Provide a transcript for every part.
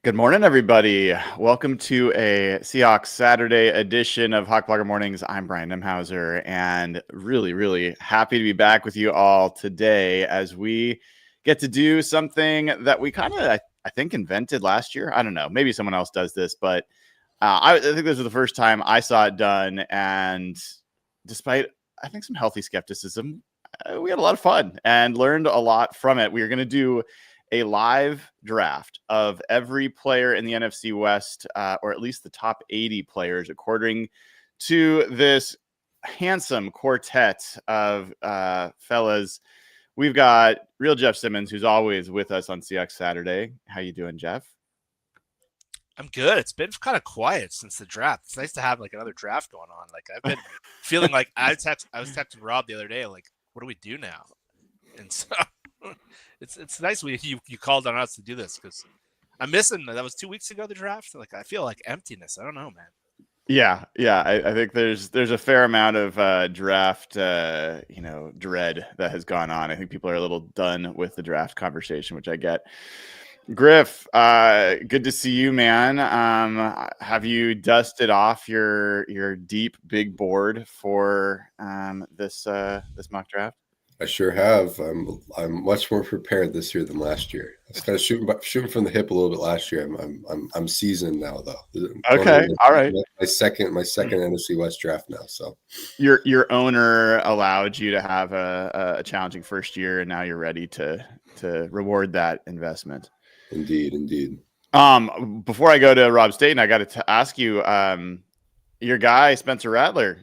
Good morning, everybody. Welcome to a Seahawks Saturday edition of Hawk Blogger Mornings. I'm Brian Nemhauser, and really happy to be back with you all today as we get to do something that we kind of, I think, invented last year. I don't know. Maybe someone else does this, but I think this was the first time I saw it done. And despite, I think, some healthy skepticism, we had a lot of fun and learned a lot from it. We are going to do a live draft of every player in the NFC West, or at least the top 80 players, according to this handsome quartet of fellas. We've got real Jeff Simmons, who's always with us on CX Saturday. How you doing, Jeff? I'm good. It's been kind of quiet since the draft. It's nice to have like another draft going on. Like I've been feeling like I was texting Rob the other day, like, what do we do now? And so it's nice when you called on us to do this because I'm missing. That was 2 weeks ago, the draft. Like I feel like emptiness. I don't know, man. Yeah. I think there's a fair amount of draft, dread that has gone on. I think people are a little done with the draft conversation, which I get. Griff, good to see you, man. Have you dusted off your deep big board for this mock draft? I sure have. I'm much more prepared this year than last year. I was kind of shooting from the hip a little bit last year. I'm seasoned now though. Okay, all right. My second NFC West draft now. So your owner allowed you to have a challenging first year, and now you're ready to reward that investment. Indeed. Before I go to Rob Staton, I got to ask you, your guy Spencer Rattler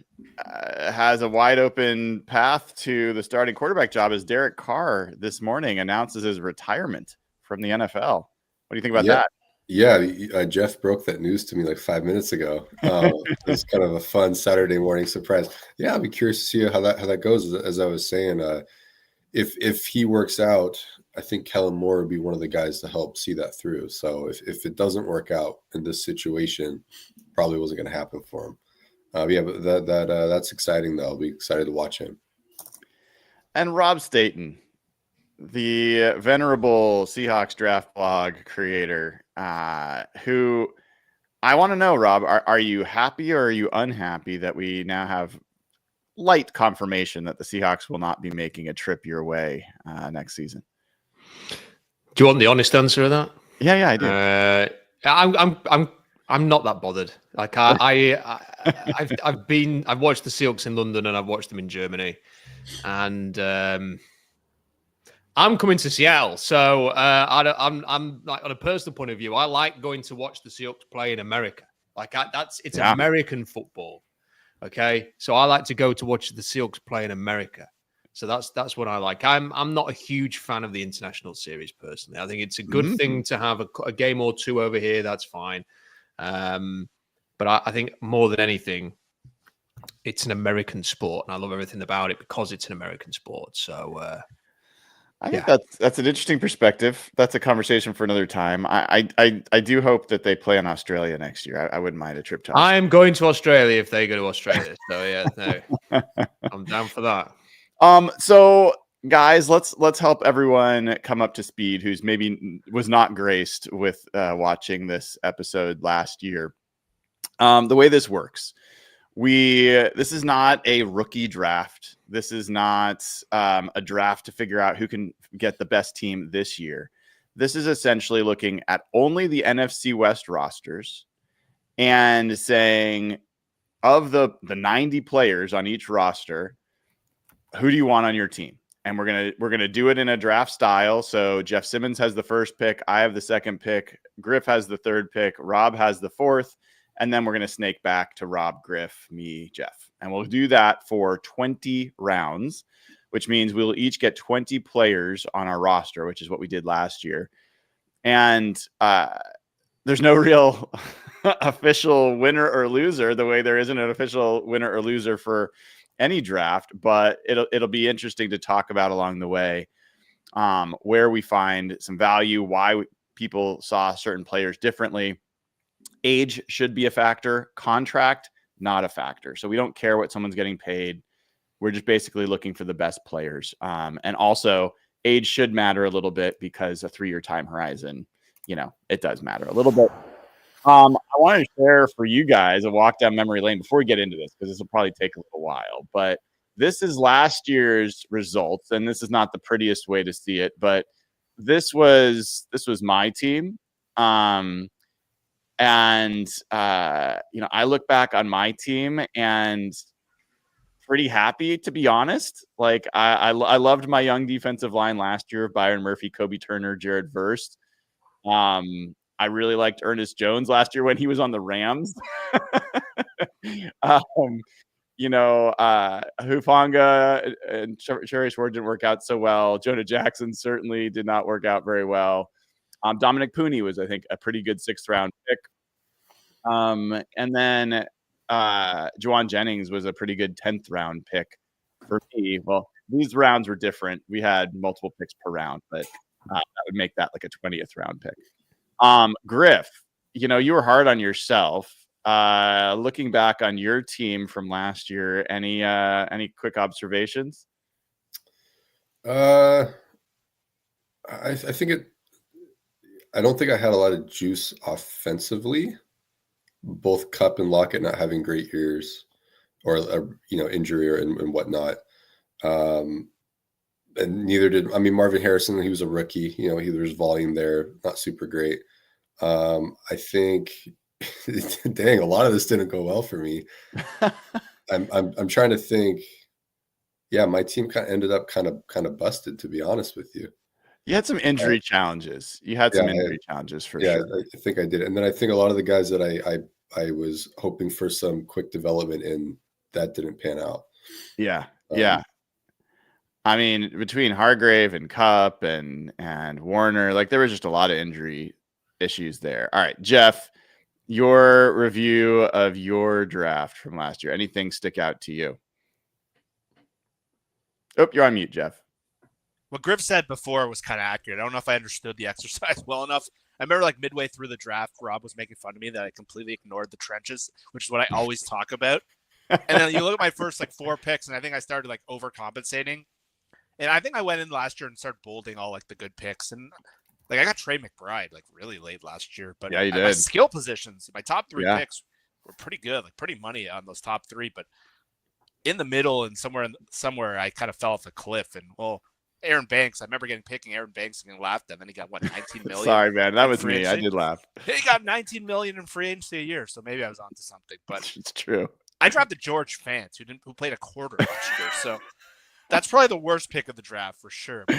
has a wide open path to the starting quarterback job as Derek Carr this morning announces his retirement from the NFL. What do you think about that? Yeah, Jeff broke that news to me like 5 minutes ago. It was kind of a fun Saturday morning surprise. Yeah, I'll be curious to see how that goes. As I was saying, if he works out, I think Kellen Moore would be one of the guys to help see that through. So if it doesn't work out in this situation, probably wasn't going to happen for him. But that's exciting though. I'll be excited to watch him. And Rob Staton, the venerable Seahawks draft blog creator, who I want to know, Rob, are you happy or are you unhappy that we now have light confirmation that the Seahawks will not be making a trip your way next season? Do you want the honest answer of that? Yeah, I do. I'm not that bothered. Like I've watched the Seahawks in London and I've watched them in Germany, and I'm coming to Seattle. So I'm like, on a personal point of view, I like going to watch the Seahawks play in America. Like it's American football. Okay, so I like to go to watch the Seahawks play in America. So that's what I like. I'm not a huge fan of the international series personally. I think it's a good thing to have a game or two over here. That's fine. But I think more than anything, it's an American sport, and I love everything about it because it's an American sport. So I think that's an interesting perspective. That's a conversation for another time. I do hope that they play in Australia next year. I wouldn't mind a trip to Australia. I'm going to Australia if they go to Australia. So yeah, no, I'm down for that. So guys, let's help everyone come up to speed who's maybe was not graced with watching this episode last year. The way this works, this is not a rookie draft. This is not a draft to figure out who can get the best team this year. This is essentially looking at only the NFC West rosters and saying, of the 90 players on each roster, who do you want on your team? And we're gonna do it in a draft style. So Jeff Simmons has the first pick, I have the second pick, Griff has the third pick, Rob has the fourth, and then we're gonna snake back to Rob, Griff, me, Jeff. And we'll do that for 20 rounds, which means we'll each get 20 players on our roster, which is what we did last year. And there's no real official winner or loser, the way there isn't an official winner or loser for any draft, but it'll be interesting to talk about along the way, where we find some value, why people saw certain players differently. Age should be a factor, contract not a factor. So we don't care what someone's getting paid. We're just basically looking for the best players. And also age should matter a little bit because a 3-year time horizon it does matter a little bit. I wanted to share for you guys a walk down memory lane before we get into this, because this will probably take a little while. But this is last year's results, and this is not the prettiest way to see it, but this was my team. I look back on my team and pretty happy, to be honest. Like I loved my young defensive line last year of Byron Murphy, Kobe Turner, Jared Verst. I really liked Ernest Jones last year when he was on the Rams. Hufanga and Cherry Schwartz didn't work out so well. Jonah Jackson certainly did not work out very well. Dominic Pooney was, I think, a pretty good 6th round pick. And then Juwan Jennings was a pretty good 10th round pick for me. Well, these rounds were different. We had multiple picks per round, but that would make that like a 20th round pick. Griff, you were hard on yourself. Looking back on your team from last year, any quick observations? I think I don't think I had a lot of juice offensively. Both Cup and Lockett not having great years, or injury and whatnot. And neither did Marvin Harrison. He was a rookie. There's volume there, not super great. I think, dang, a lot of this didn't go well for me. I'm trying to think. Yeah, my team kind of ended up kind of busted, to be honest with you. You had some injury challenges. You had some injury challenges for sure. I think I did. And then I think a lot of the guys that I was hoping for some quick development in, that didn't pan out. Yeah. Between Hargrave and Cup and Warner, like there was just a lot of injury issues there. All right, Jeff, your review of your draft from last year. Anything stick out to you? Oh, you're on mute, Jeff. What Griff said before was kind of accurate. I don't know if I understood the exercise well enough. I remember like midway through the draft, Rob was making fun of me that I completely ignored the trenches, which is what I always talk about. And then you look at my first like 4 picks, and I think I started like overcompensating. And I think I went in last year and started bolding all like the good picks. And like I got Trey McBride like really late last year. But yeah, you did. My skill positions, my top 3 picks were pretty good, like pretty money on those top 3. But in the middle and somewhere I kind of fell off a cliff. And Aaron Banks, I remember picking Aaron Banks and getting laughed at. Then he got 19 million. Sorry, man, that was me. I did laugh. He got 19 million in free agency a year, so maybe I was onto something. But it's true. I drafted George Fant, who played a quarter last year. So that's probably the worst pick of the draft for sure. But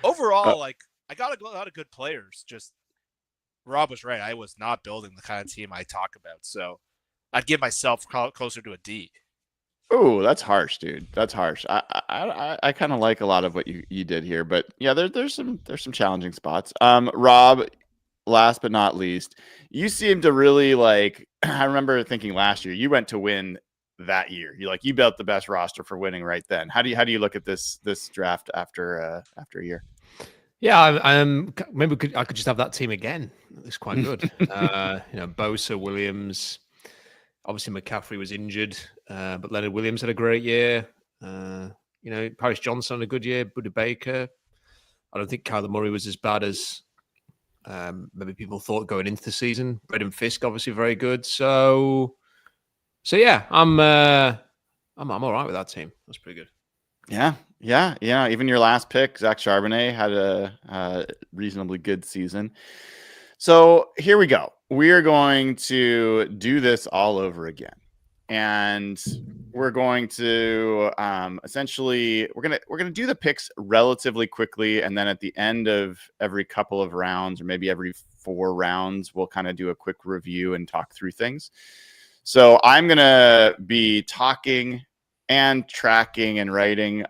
overall, I got a lot of good players. Just Rob was right. I was not building the kind of team I talk about. So I'd give myself closer to a D. Oh, that's harsh, dude. That's harsh. I kind of like a lot of what you did here, but yeah, there's some challenging spots. Rob, last but not least, you seem to really like. I remember thinking last year you went to win that year. You built the best roster for winning right then. How do you look at this draft after a year? Yeah, maybe I could just have that team again. It's quite good. Bosa, Williams. Obviously, McCaffrey was injured, but Leonard Williams had a great year. Paris Johnson had a good year. Budda Baker. I don't think Kyler Murray was as bad as maybe people thought going into the season. Braden Fisk, obviously, very good. So yeah, I'm all right with that team. That's pretty good. Yeah. Even your last pick, Zach Charbonnet, had a reasonably good season. So here we go. We are going to do this all over again, and we're going to essentially we're gonna do the picks relatively quickly, and then at the end of every couple of rounds, or maybe every 4 rounds, we'll kind of do a quick review and talk through things. So I'm gonna be talking and tracking and writing.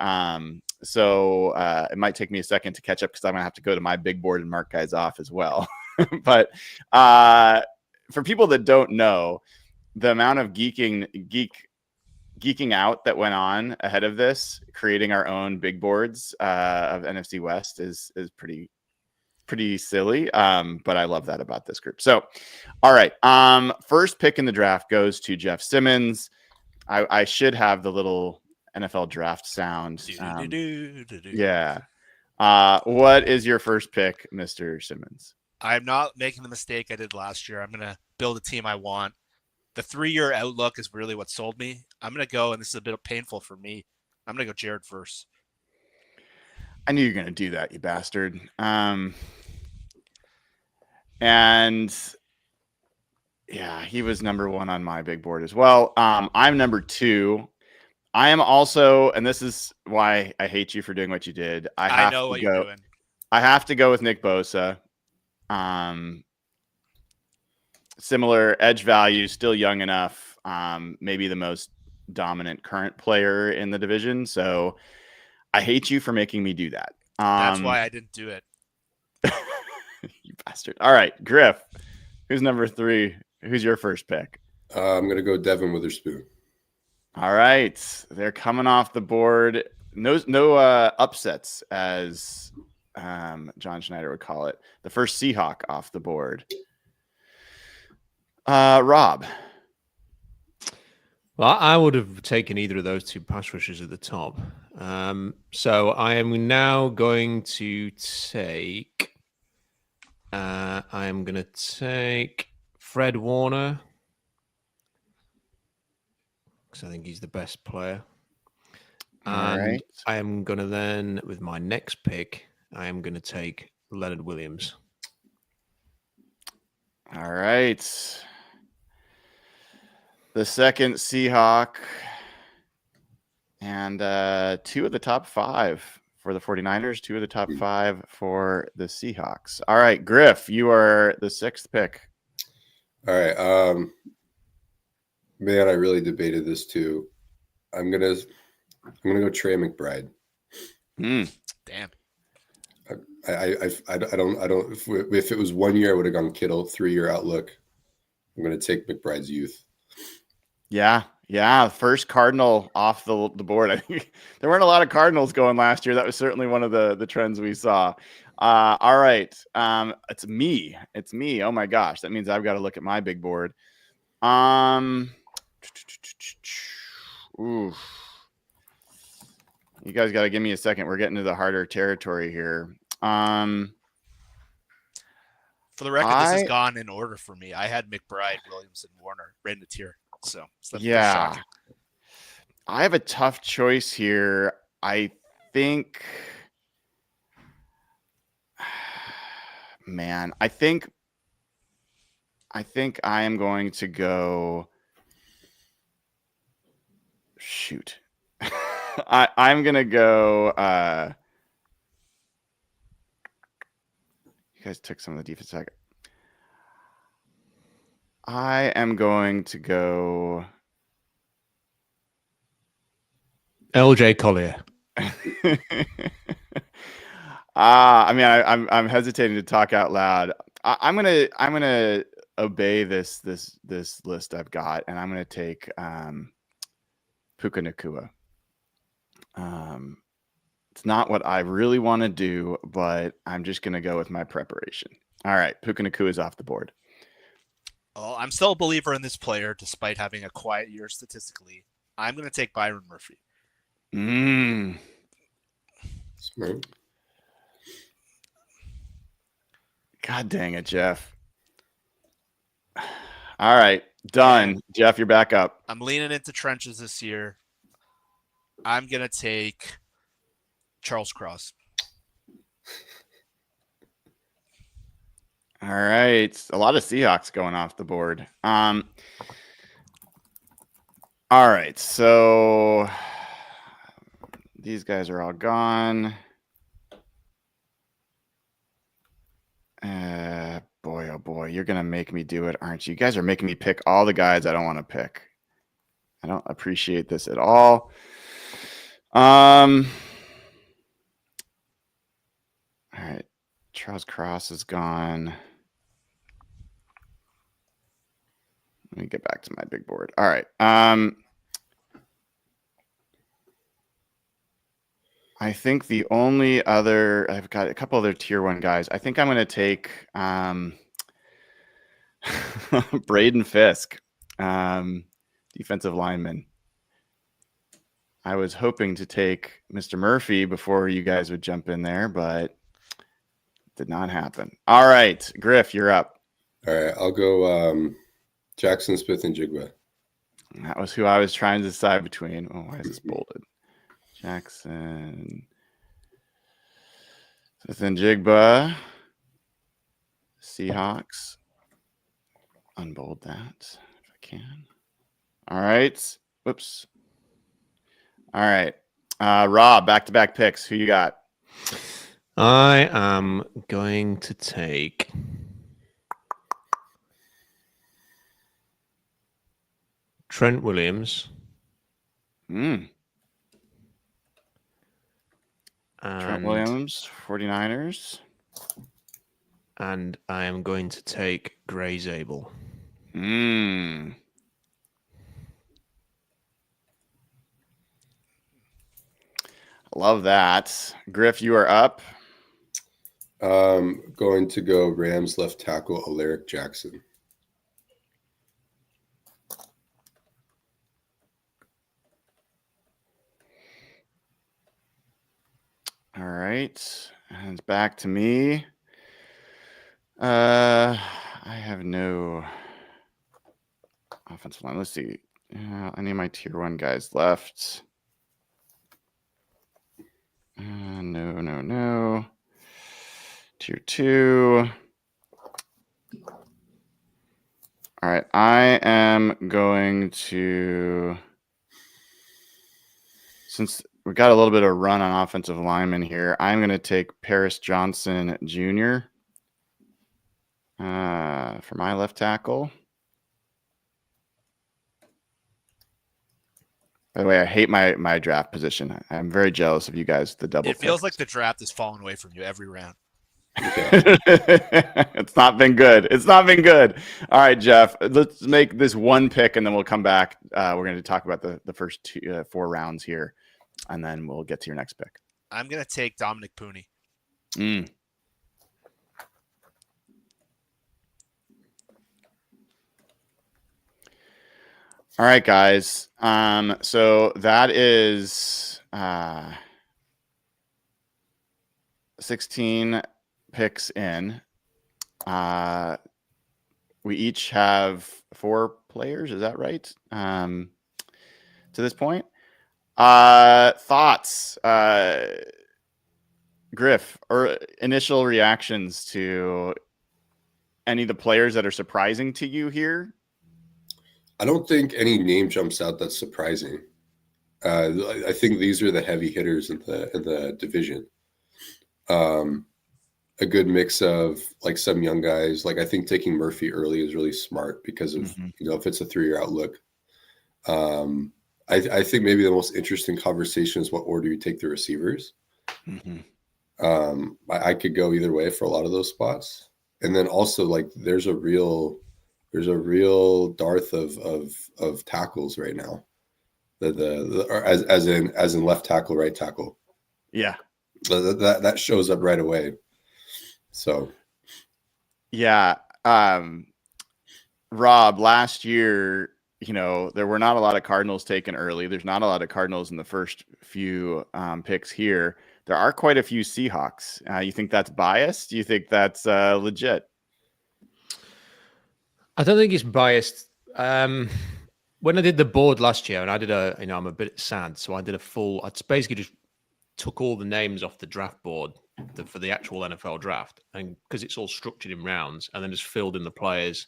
So it might take me a second to catch up because I'm gonna have to go to my big board and mark guys off as well. But for people that don't know, the amount of geeking out that went on ahead of this, creating our own big boards of NFC West is pretty silly. But I love that about this group. So, all right. First pick in the draft goes to Jeff Simmons. I should have the little NFL draft sound. Yeah. What is your first pick, Mr. Simmons? I'm not making the mistake I did last year. I'm going to build a team I want. The 3-year outlook is really what sold me. I'm going to go, and this is a bit painful for me, I'm going to go Jared Verse. I knew you were going to do that, you bastard. And yeah, he was number 1 on my big board as well. I'm number 2. I am also, and this is why I hate you for doing what you did. I know what you're doing. I have to go with Nick Bosa. Similar edge value, still young enough. Maybe the most dominant current player in the division. So I hate you for making me do that. That's why I didn't do it. You bastard. All right, Griff, who's number 3? Who's your first pick? I'm going to go Devin Witherspoon. All right. They're coming off the board. No upsets, as John Schneider would call it. The first Seahawk off the board. Rob. Well, I would have taken either of those 2 pass rushers at the top. So I am now going to take. I am going to take Fred Warner because I think he's the best player. And right. I am going to then, with my next pick, I am going to take Leonard Williams. All right. The second Seahawk and 2 of the top 5 for the 49ers, 2 of the top 5 for the Seahawks. All right, Griff, you are the 6th pick. All right. Man, I really debated this too. I'm gonna go Trey McBride. Damn. I don't. If it was 1 year, I would have gone Kittle. 3-year outlook. I'm gonna take McBride's youth. Yeah. First Cardinal off the board. I think there weren't a lot of Cardinals going last year. That was certainly one of the trends we saw. All right. It's me. Oh my gosh. That means I've got to look at my big board. Ooh. You guys got to give me a second. We're getting to the harder territory here. For the record, this has gone in order for me. I had McBride, Williams, and Warner right in the tier. So yeah, I have a tough choice here. I think, man, I think I am going to go. Shoot, I'm gonna go. You guys took some of the defense back. I am going to go LJ Collier. I mean, I'm hesitating to talk out loud. I'm gonna obey this list I've got, and I'm gonna take Puka Nacua. It's not what I really want to do, but I'm just gonna go with my preparation. All right, Puka Nacua is off the board. Oh, I'm still a believer in this player, despite having a quiet year statistically. I'm going to take Byron Murphy. Smart. God dang it, Jeff. All right, done. Jeff, you're back up. I'm leaning into trenches this year. I'm going to take Charles Cross. All right. A lot of Seahawks going off the board. All right. So these guys are all gone. Boy, oh boy. You're going to make me do it, aren't you? You guys are making me pick all the guys I don't want to pick. I don't appreciate this at all. All right. Charles Cross is gone. Let me get back to my big board. All right. I think the only other, I've got a couple other tier 1 guys. I think I'm going to take Braden Fisk, defensive lineman. I was hoping to take Mr. Murphy before you guys would jump in there, but Did not happen. All right, Griff, you're up. All right, I'll go Jackson Smith and Jigba. That was who I was trying to decide between. Oh, why is this bolded? Jackson Smith and Jigba. Seahawks. Unbold that if I can. All right. Whoops. All right. Rob, back-to-back picks. Who you got? I am going to take Trent Williams. Trent Williams, 49ers. And I am going to take Gray Zabel. Love that. Griff, you are up. Going to go Rams left tackle Alaric Jackson. All right. And it's back to me. I have no offensive line. Let's see. Any of my tier 1 guys left? No. Tier 2. All right. I am going to, since we got a little bit of run on offensive linemen here, I'm going to take Paris Johnson Jr. For my left tackle. By the way, I hate my draft position. I'm very jealous of you guys. The double. It feels like the draft has fallen away from you every round. It's not been good. All right, Jeff. Let's make this one pick, and then we'll come back. We're going to talk about the first 4 rounds here, and then we'll get to your next pick. I'm going to take Dominic Pooney. All right, guys. So that is 16 picks in. We each have 4 players. Is that right? To this point, thoughts, Griff, or initial reactions to any of the players that are surprising to you here? I don't think any name jumps out that's surprising. I think these are the heavy hitters in the division. A good mix of like some young guys. Like I think taking Murphy early is really smart because of if it's a 3-year outlook. I think maybe the most interesting conversation is what order you take the receivers. I could go either way for a lot of those spots, and then also like there's a real dearth of tackles right now. As in left tackle, right tackle. Yeah, that shows up right away. So, yeah, Rob, last year, there were not a lot of Cardinals taken early. There's not a lot of Cardinals in the first few picks here. There are quite a few Seahawks. You think that's biased? Do you think that's legit? I don't think it's biased. When I did the board last year, and I did I'm a bit sad, so I did I basically just took all the names off the draft board for the actual NFL draft, and because it's all structured in rounds, and then just filled in the players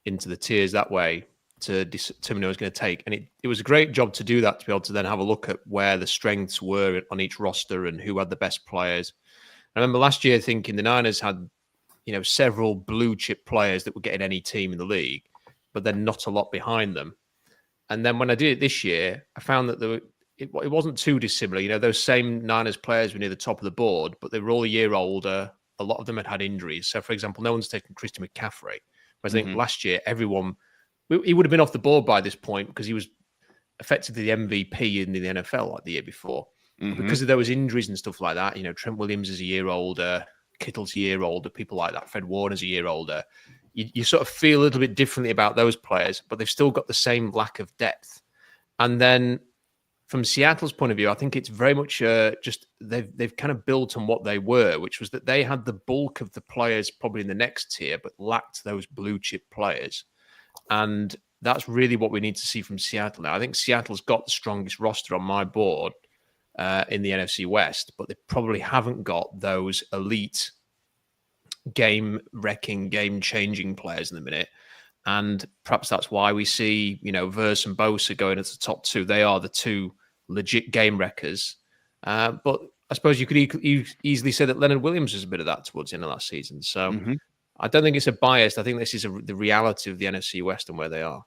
into the tiers that way to determine who I was going to take. And it was a great job to do that, to be able to then have a look at where the strengths were on each roster and who had the best players. I remember last year thinking the Niners had several blue chip players that would get in any team in the league, but then not a lot behind them. And then when I did it this year, I found that it wasn't too dissimilar. Those same Niners players were near the top of the board, but they were all a year older. A lot of them had injuries. So, for example, no one's taken Christian McCaffrey. Whereas I think last year, he would have been off the board by this point because he was effectively the MVP in the NFL like the year before. Because of those injuries and stuff like that, Trent Williams is a year older, Kittle's a year older, people like that, Fred Warner's a year older. You sort of feel a little bit differently about those players, but they've still got the same lack of depth. And then from Seattle's point of view, I think it's very much just they've kind of built on what they were, which was that they had the bulk of the players probably in the next tier, but lacked those blue chip players. And that's really what we need to see from Seattle now. I think Seattle's got the strongest roster on my board in the NFC West, but they probably haven't got those elite game-wrecking, game-changing players in the minute. And perhaps that's why we see, Verse and Bosa going as the top two. They are the two legit game wreckers. But I suppose you could easily say that Leonard Williams was a bit of that towards the end of last season. So I don't think it's a bias. I think this is the reality of the NFC West and where they are.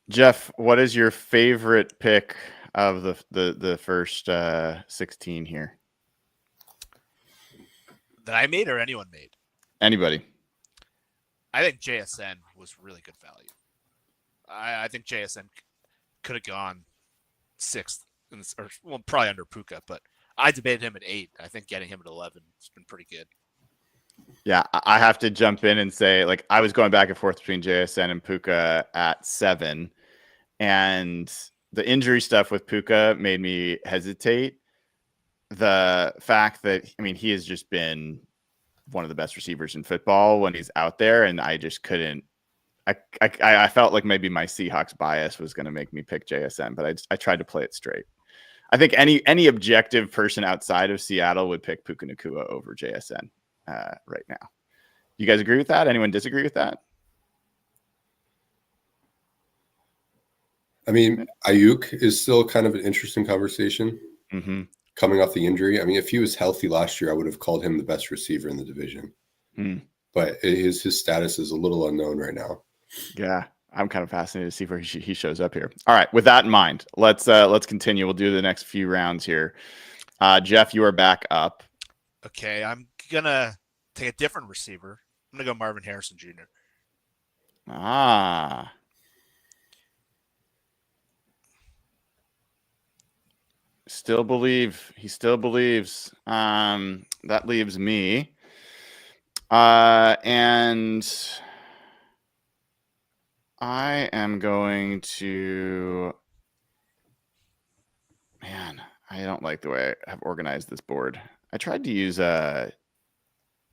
Jeff, what is your favorite pick of the first 16 here? That I made or anyone made? Anybody. I think JSN was really good value. I think JSN could have gone 6th, probably under Puka, but I debated him at 8. I think getting him at 11 has been pretty good. Yeah, I have to jump in and say, I was going back and forth between JSN and Puka at 7, and the injury stuff with Puka made me hesitate. The fact that, he has just been one of the best receivers in football when he's out there, and I just couldn't. I felt like maybe my Seahawks bias was going to make me pick JSN, but I tried to play it straight. I think any objective person outside of Seattle would pick Puka Nacua over JSN right now. You guys agree with that? Anyone disagree with that? Ayuk is still kind of an interesting conversation. Coming off the injury. If he was healthy last year, I would have called him the best receiver in the division. But his status is a little unknown right now. Yeah, I'm kind of fascinated to see where he shows up here. All right, with that in mind, let's continue. We'll do the next few rounds here. Jeff, you are back up. Okay, I'm gonna take a different receiver. I'm gonna go Marvin Harrison Jr. He still believes. That leaves me. And I am going to, I don't like the way I have organized this board. I tried to use Chat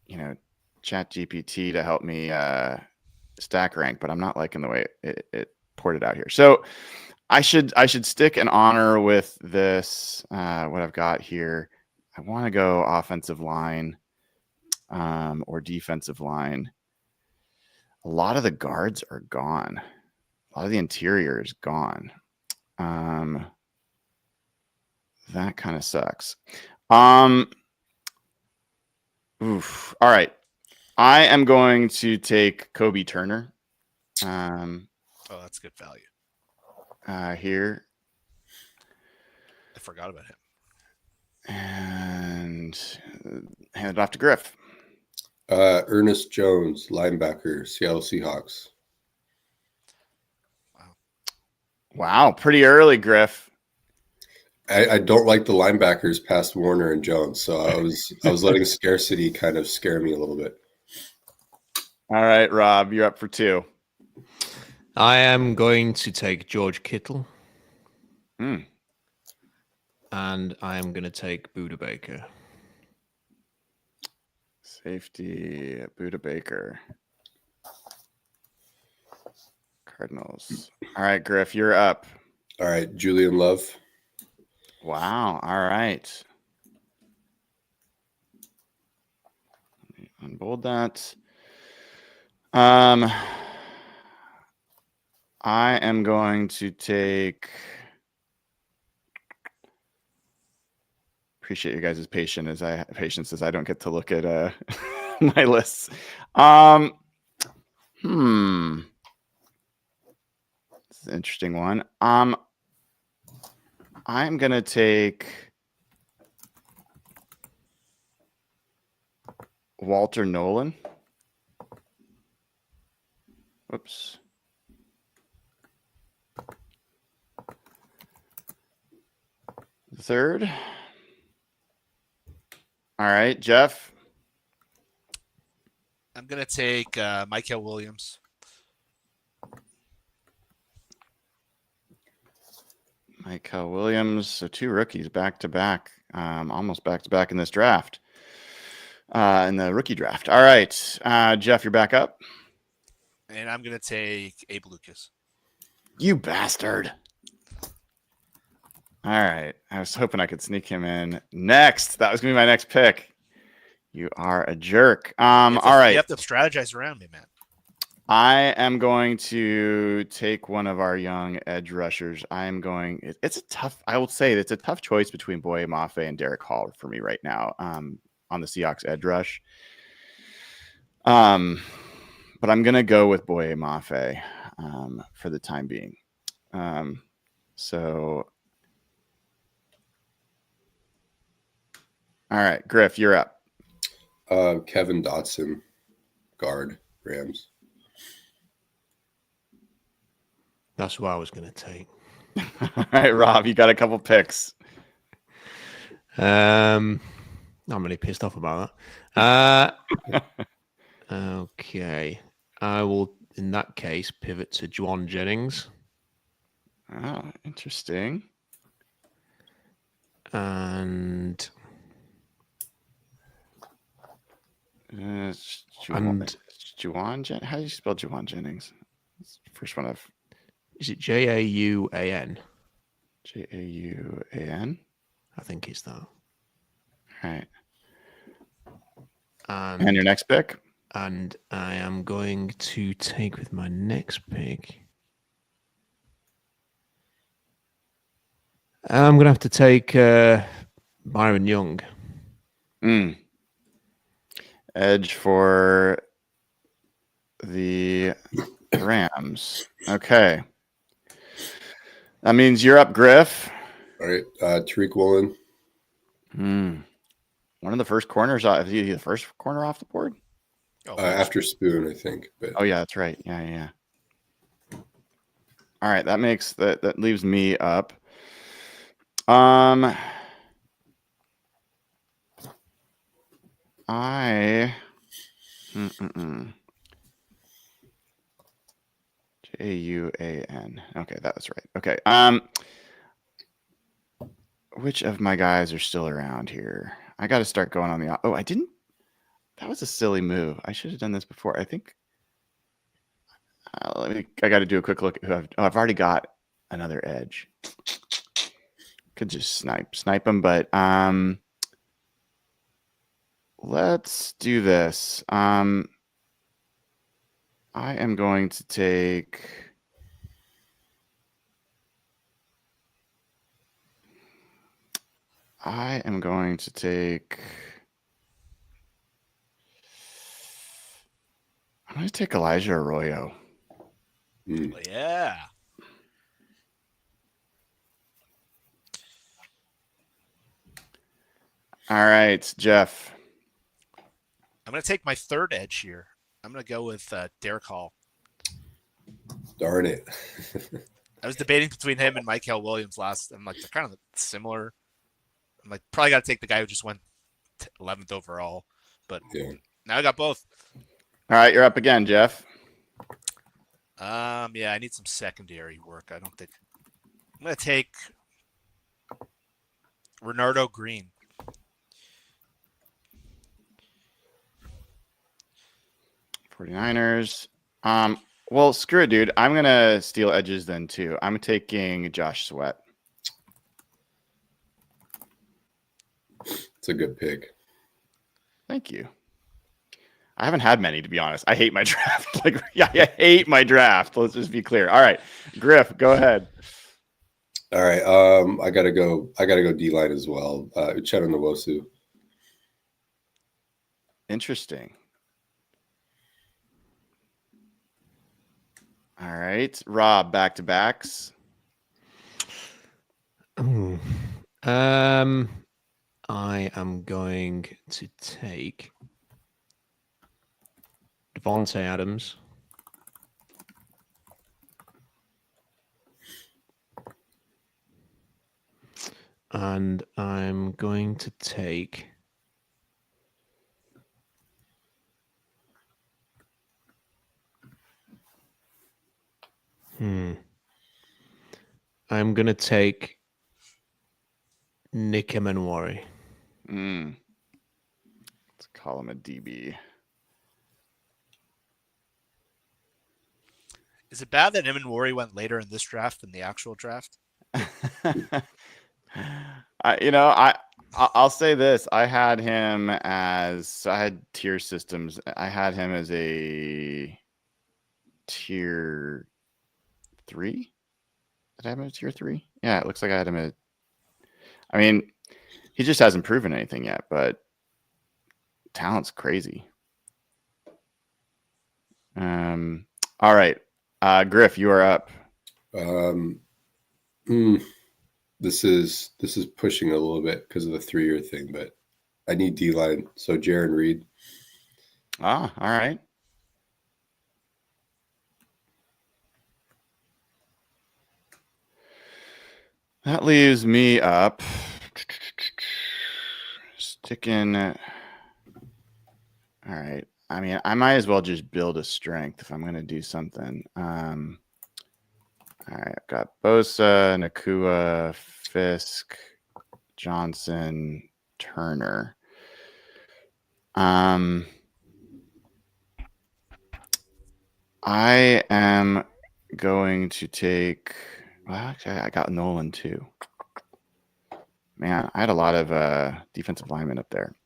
GPT to help me stack rank, but I'm not liking the way it poured it out here. So I should stick an honor with this. What I've got here, I want to go offensive line or defensive line. A lot of the guards are gone. A lot of the interior is gone. That kind of sucks. Oof. All right. I am going to take Kobe Turner. Oh, that's good value. Here. I forgot about him. And hand it off to Griff. Ernest Jones, linebacker, Seattle Seahawks. Wow, pretty early, Griff. I don't like the linebackers past Warner and Jones, so I was letting scarcity kind of scare me a little bit. All right, Rob, you're up for 2. I am going to take George Kittle. And I am going to take Buda Baker. Safety, Buda Baker. Cardinals. All right, Griff, you're up. All right, Julian Love. Wow. All right. Let me unbold that. I am going to take. Appreciate your guys' patience as I don't get to look at my lists. This is an interesting one. I'm gonna take Walter Nolan. Whoops. Third. All right, Jeff. I'm going to take Michael Williams. Michael Williams. So 2 rookies back to back, almost back to back in this draft, in the rookie draft. All right, Jeff, you're back up. And I'm going to take Abe Lucas. You bastard. All right. I was hoping I could sneak him in next. That was going to be my next pick. You are a jerk. All right. You have to strategize around me, man. I am going to take one of our young edge rushers. It's a tough, I will say it's a tough choice between Boye Mafe and Derek Hall for me right now, on the Seahawks edge rush. But I'm going to go with Boye Mafe, for the time being. So, all right, Griff, you're up. Kevin Dotson, guard, Rams. That's what I was going to take. All right, Rob, you got a couple picks. I'm really pissed off about that. Okay. I will, in that case, pivot to Juwan Jennings. Oh, interesting. And Juwan. How do you spell Juwan Jennings? That's the first one I've. Is it Jauan? Jauan? I think it's that. All right. And your next pick? And I am going to take with my next pick. I'm going to have to take Byron Young. Edge for the Rams. Okay. That means you're up, Griff. All right. Tariq Woolen. One of the first corners. Is he the first corner off the board? After Spoon, I think. But oh, yeah, that's right. Yeah. All right. That leaves me up. Jauan. Okay, that was right. Okay. Which of my guys are still around here? I got to start going on the. Oh, I didn't. That was a silly move. I should have done this before. I think. I got to do a quick look at who I've already got another edge. Could just snipe him, but let's do this. I am going to take. I'm going to take Elijah Arroyo. Yeah. All right, Jeff. I'm going to take my third edge here. I'm going to go with Derek Hall. Darn it. I was debating between him and Michael Williams last. I'm like, they're kind of similar. I'm like, probably got to take the guy who just went 11th overall. But now I got both. All right, you're up again, Jeff. Yeah, I need some secondary work. I'm going to take Renardo Green. '49ers. Well, screw it, dude. I'm gonna steal edges then too. I'm taking Josh Sweat. It's a good pick. Thank you. I haven't had many, to be honest. I hate my draft. I hate my draft. Let's just be clear. All right, Griff, go ahead. All right. I gotta go D-line as well. Uchenna Nwosu. Interesting. All right, Rob, back-to-backs. I am going to take Devontae Adams. And I'm going to take I'm going to take Nick Emenwari. Let's call him a DB. Is it bad that Emenwari went later in this draft than the actual draft? I'll say this. I had tier systems. I had him as a tier 3. Did I have him as tier 3? Yeah, it looks like I had him he just hasn't proven anything yet, but talent's crazy. All right. Griff, you are up. This is pushing a little bit because of the 3-year thing, but I need D-line. So Jaron Reed. All right. That leaves me up. Sticking. All right. I might as well just build a strength if I'm going to do something. All right. I've got Bosa, Nakua, Fisk, Johnson, Turner. I am going to take. Well, actually, I got Nolan too. Man, I had a lot of defensive linemen up there.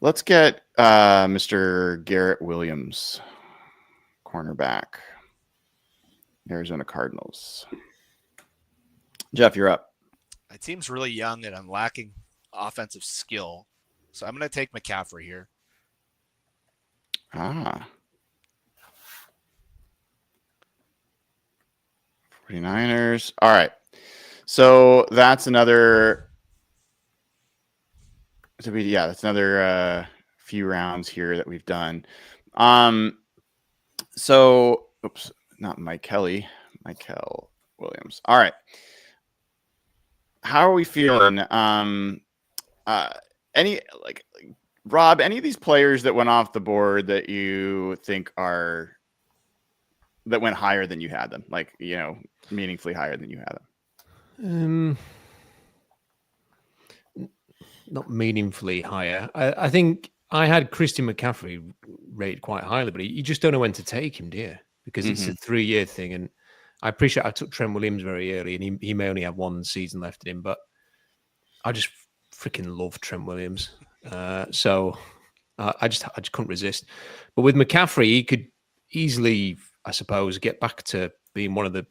Let's get Mr. Garrett Williams, cornerback, Arizona Cardinals. Jeff, you're up. My team's really young and I'm lacking offensive skill. So I'm going to take McCaffrey here. 49ers. All right. So that's another. That's another few rounds here that we've done. So, oops, not Mike Kelly, Michael Williams. All right. How are we feeling? Rob, any of these players that went off the board that you think that went higher than you had them, meaningfully higher than you had them? Not meaningfully higher. I think I had Christian McCaffrey rated quite highly, but you just don't know when to take him, do you? Because it's a 3-year thing. And I appreciate I took Trent Williams very early, and he may only have one season left in him, but I just freaking love Trent Williams. So I just couldn't resist. But with McCaffrey, he could easily, I suppose, get back to being one of the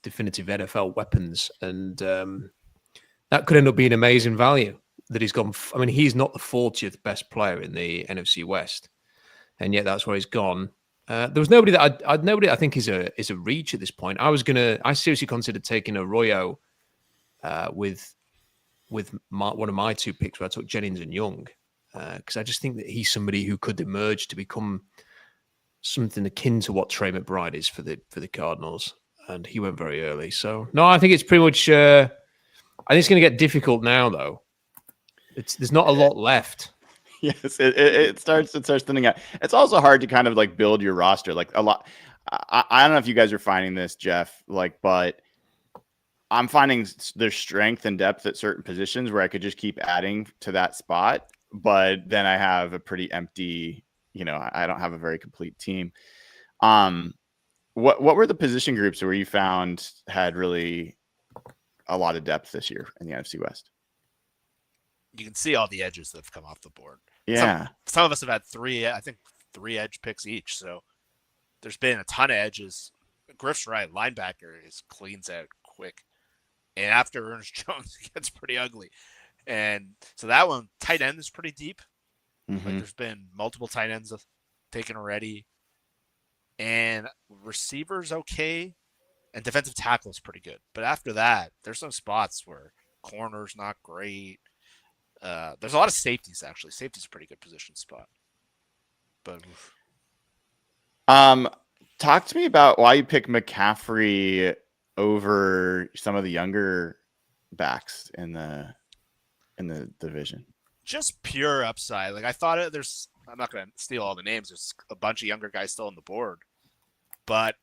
definitive NFL weapons, and that could end up being amazing value. That he's gone. He's not the 40th best player in the NFC West, and yet that's where he's gone. There was nobody that I think is a reach at this point. I seriously considered taking Arroyo with one of my 2 picks, where I took Jennings and Young, because I just think that he's somebody who could emerge to become something akin to what Trey McBride is for the Cardinals, and he went very early. So no, I think it's pretty much. I think it's going to get difficult now, though. There's not a lot left. Yes, it starts thinning out. It's also hard to kind of build your roster a lot. I don't know if you guys are finding this, Jeff, but I'm finding there's strength and depth at certain positions where I could just keep adding to that spot, but then I have a pretty empty. I don't have a very complete team. What were the position groups where you found had really a lot of depth this year in the NFC West? You can see all the edges that have come off the board. Yeah. Some of us have had 3 edge picks each. So there's been a ton of edges. Griff's right. Linebacker cleans out quick. And after Ernest Jones, it gets pretty ugly. And so that one, tight end is pretty deep. Mm-hmm. There's been multiple tight ends taken already. And receivers okay. And defensive tackle is pretty good. But after that, there's some spots where corner's not great. There's a lot of safeties, actually. Safety's a pretty good position spot. But talk to me about why you pick McCaffrey over some of the younger backs in the division. Just pure upside. I thought I'm not going to steal all the names. There's a bunch of younger guys still on the board. But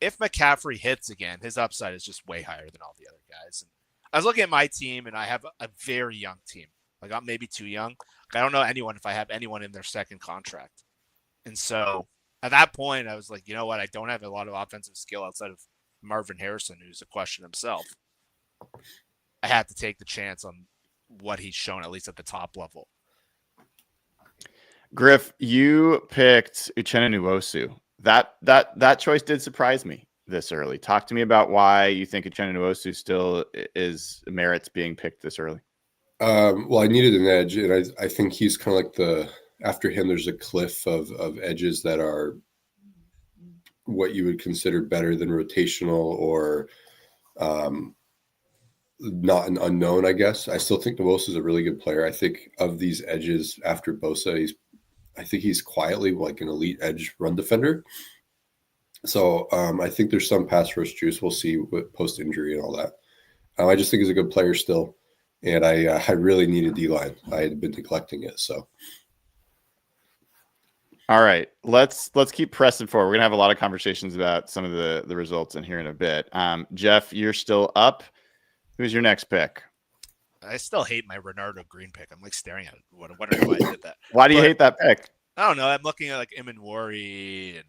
if McCaffrey hits again, his upside is just way higher than all the other guys. And I was looking at my team, and I have a very young team. Like, I'm maybe too young. I don't know anyone if I have anyone in their second contract. And so at that point, I was like, you know what? I don't have a lot of offensive skill outside of Marvin Harrison, who's a question himself. I had to take the chance on what he's shown, at least at the top level. Griff, you picked Uchenna Nwosu. That choice did surprise me this early. Talk to me about why you think Uchenna Nwosu still merits being picked this early. Well, I needed an edge, and I think he's kind of like after him, there's a cliff of edges that are what you would consider better than rotational or not an unknown, I guess. I still think Nwosu is a really good player. I think of these edges after Bosa, I think he's quietly like an elite edge run defender. So I think there's some pass rush juice. We'll see with post-injury and all that. I just think he's a good player still. And I really needed D-line. I had been neglecting it. So, all right, let's keep pressing forward. We're gonna have a lot of conversations about some of the results in here in a bit. Jeff, you're still up. Who's your next pick? I still hate my Renardo Green pick. I'm like staring at it. Wondering why I did that. Why do you hate that pick? I don't know. I'm looking at like Imanwari and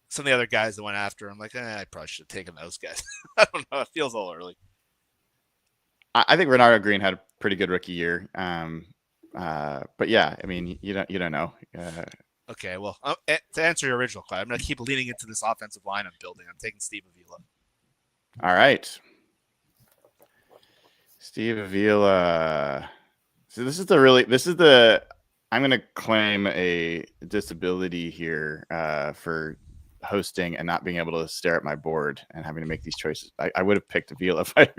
some of the other guys that went after. I'm like, I probably should have taken those guys. I don't know. It feels a little early. I think Renardo Green had a pretty good rookie year. But yeah, I mean, you don't know. Okay, well, to answer your original question, I'm going to keep leaning into this offensive line I'm building. I'm taking Steve Avila. All right. Steve Avila. So I'm going to claim a disability here for hosting and not being able to stare at my board and having to make these choices. I would have picked Avila if I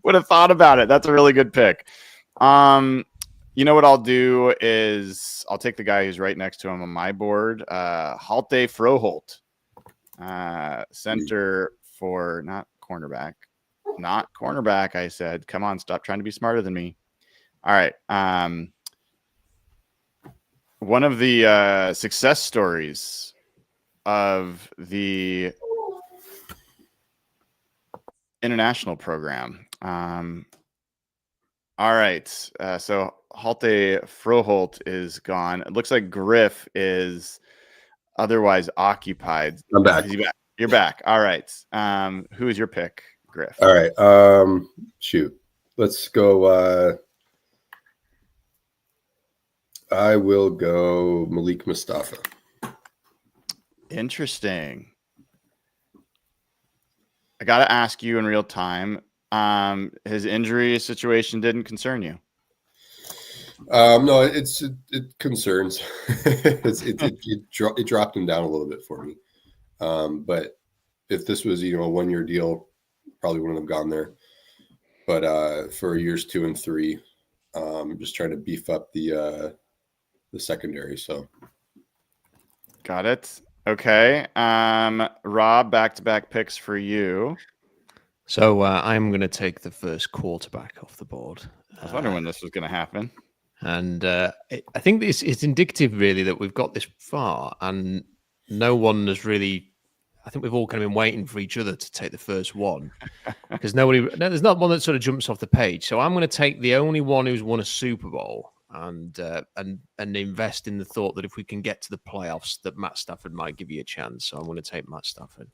would have thought about it. That's a really good pick. You know what I'll do is I'll take the guy who's right next to him on my board, Halte Froholt, center for not cornerback. I said, come on, stop trying to be smarter than me. All right. One of the success stories of the international program. All right. So Halte Froholt is gone. It looks like Griff is otherwise occupied. I'm back. You're back. All right. Who is your pick, Griff? All right. Shoot. Let's go. I will go Malik Mustafa. Interesting. I got to ask you in real time. His injury situation didn't concern you? No, it concerns. It dropped him down a little bit for me. But if this was, a 1-year deal, probably wouldn't have gone there. But for years 2 and 3, just trying to beef up the secondary. So, got it. Okay. Rob, back-to-back picks for you. So I'm going to take the first quarterback off the board. I was wondering when this was going to happen. And I think this is indicative, really, that we've got this far and no one has really. I think we've all kind of been waiting for each other to take the first one because there's not one that sort of jumps off the page. So I'm going to take the only one who's won a Super Bowl and invest in the thought that if we can get to the playoffs, that Matt Stafford might give you a chance. So I'm going to take Matt Stafford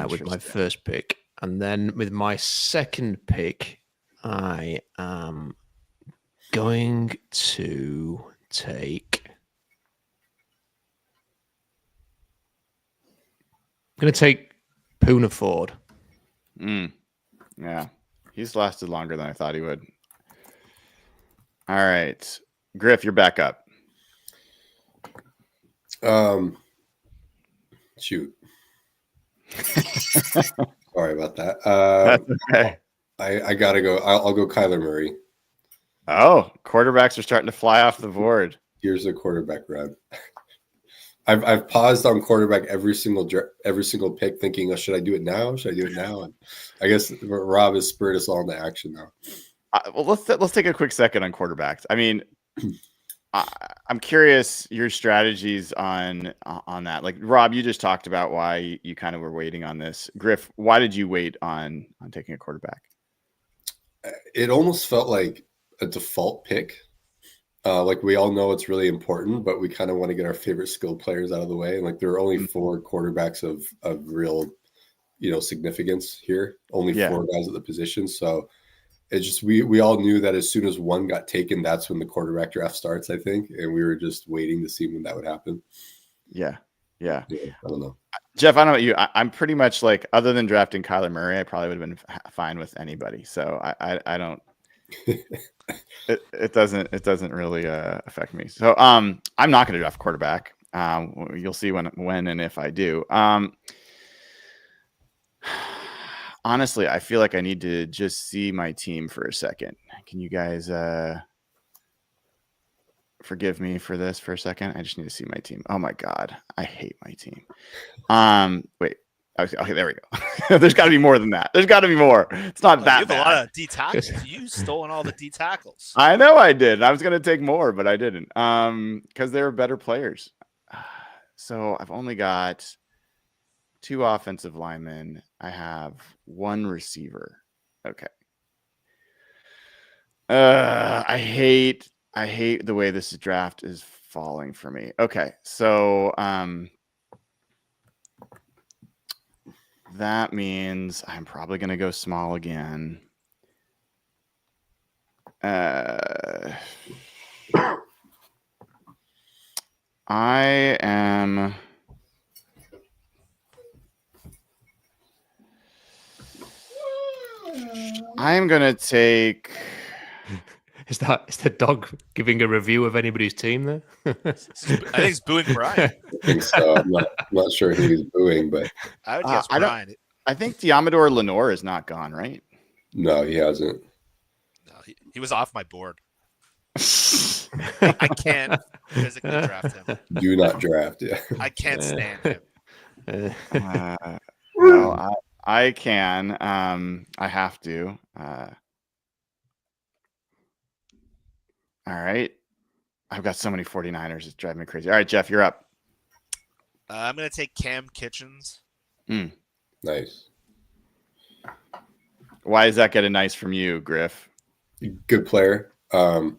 with my first pick. And then with my second pick, I am going to take. I'm going to take Poona Ford. Yeah, he's lasted longer than I thought he would. All right, Griff, you're back up. Shoot. Sorry about that. That's okay. I gotta go. I'll go Kyler Murray. Oh, quarterbacks are starting to fly off the board. Here's a quarterback run. I've paused on quarterback every single pick, thinking, should I do it now? Should I do it now? And I guess Rob has spurred us all into action now. Well, let's take a quick second on quarterbacks. I mean, I'm curious your strategies on that. Like Rob, you just talked about why you kind of were waiting on this. Griff, why did you wait on taking a quarterback? It almost felt like a default pick. Like we all know it's really important, but we kind of want to get our favorite skill players out of the way. And like there are only 4 quarterbacks of real, significance here. Only 4 guys at the position. So it's just we all knew that as soon as one got taken, that's when the quarterback draft starts, I think. And we were just waiting to see when that would happen. Yeah. I don't know. Jeff, I don't know about you. I'm pretty much like, other than drafting Kyler Murray, I probably would have been fine with anybody. So I don't. It doesn't really affect me. So I'm not going to draft quarterback. You'll see when and if I do. Honestly, I feel like I need to just see my team for a second. Can you guys forgive me for this for a second? I just need to see my team. Oh my God, I hate my team. Wait. Okay, there we go. There's got to be more than that. There's got to be more. It's not that bad. You have a lot of D tackles. You stolen all the D tackles. I know I did. I was going to take more, but I didn't. Because they were better players. So I've only got 2 offensive linemen. I have 1 receiver. Okay. I hate the way this draft is falling for me. Okay, so that means I'm probably going to go small again. I am going to take. Is the dog giving a review of anybody's team there? I think he's booing Brian. I think so. I'm not sure who he's booing, but I would guess Brian. I think Diamador Lenore is not gone, right? No, he hasn't. No, he was off my board. I can't physically draft him. Do not draft, yeah. I can't stand him. Well, I can. I have to. All right. I've got so many 49ers. It's driving me crazy. All right, Jeff, you're up. I'm going to take Cam Kitchens. Nice. Why is that getting nice from you, Griff? Good player. I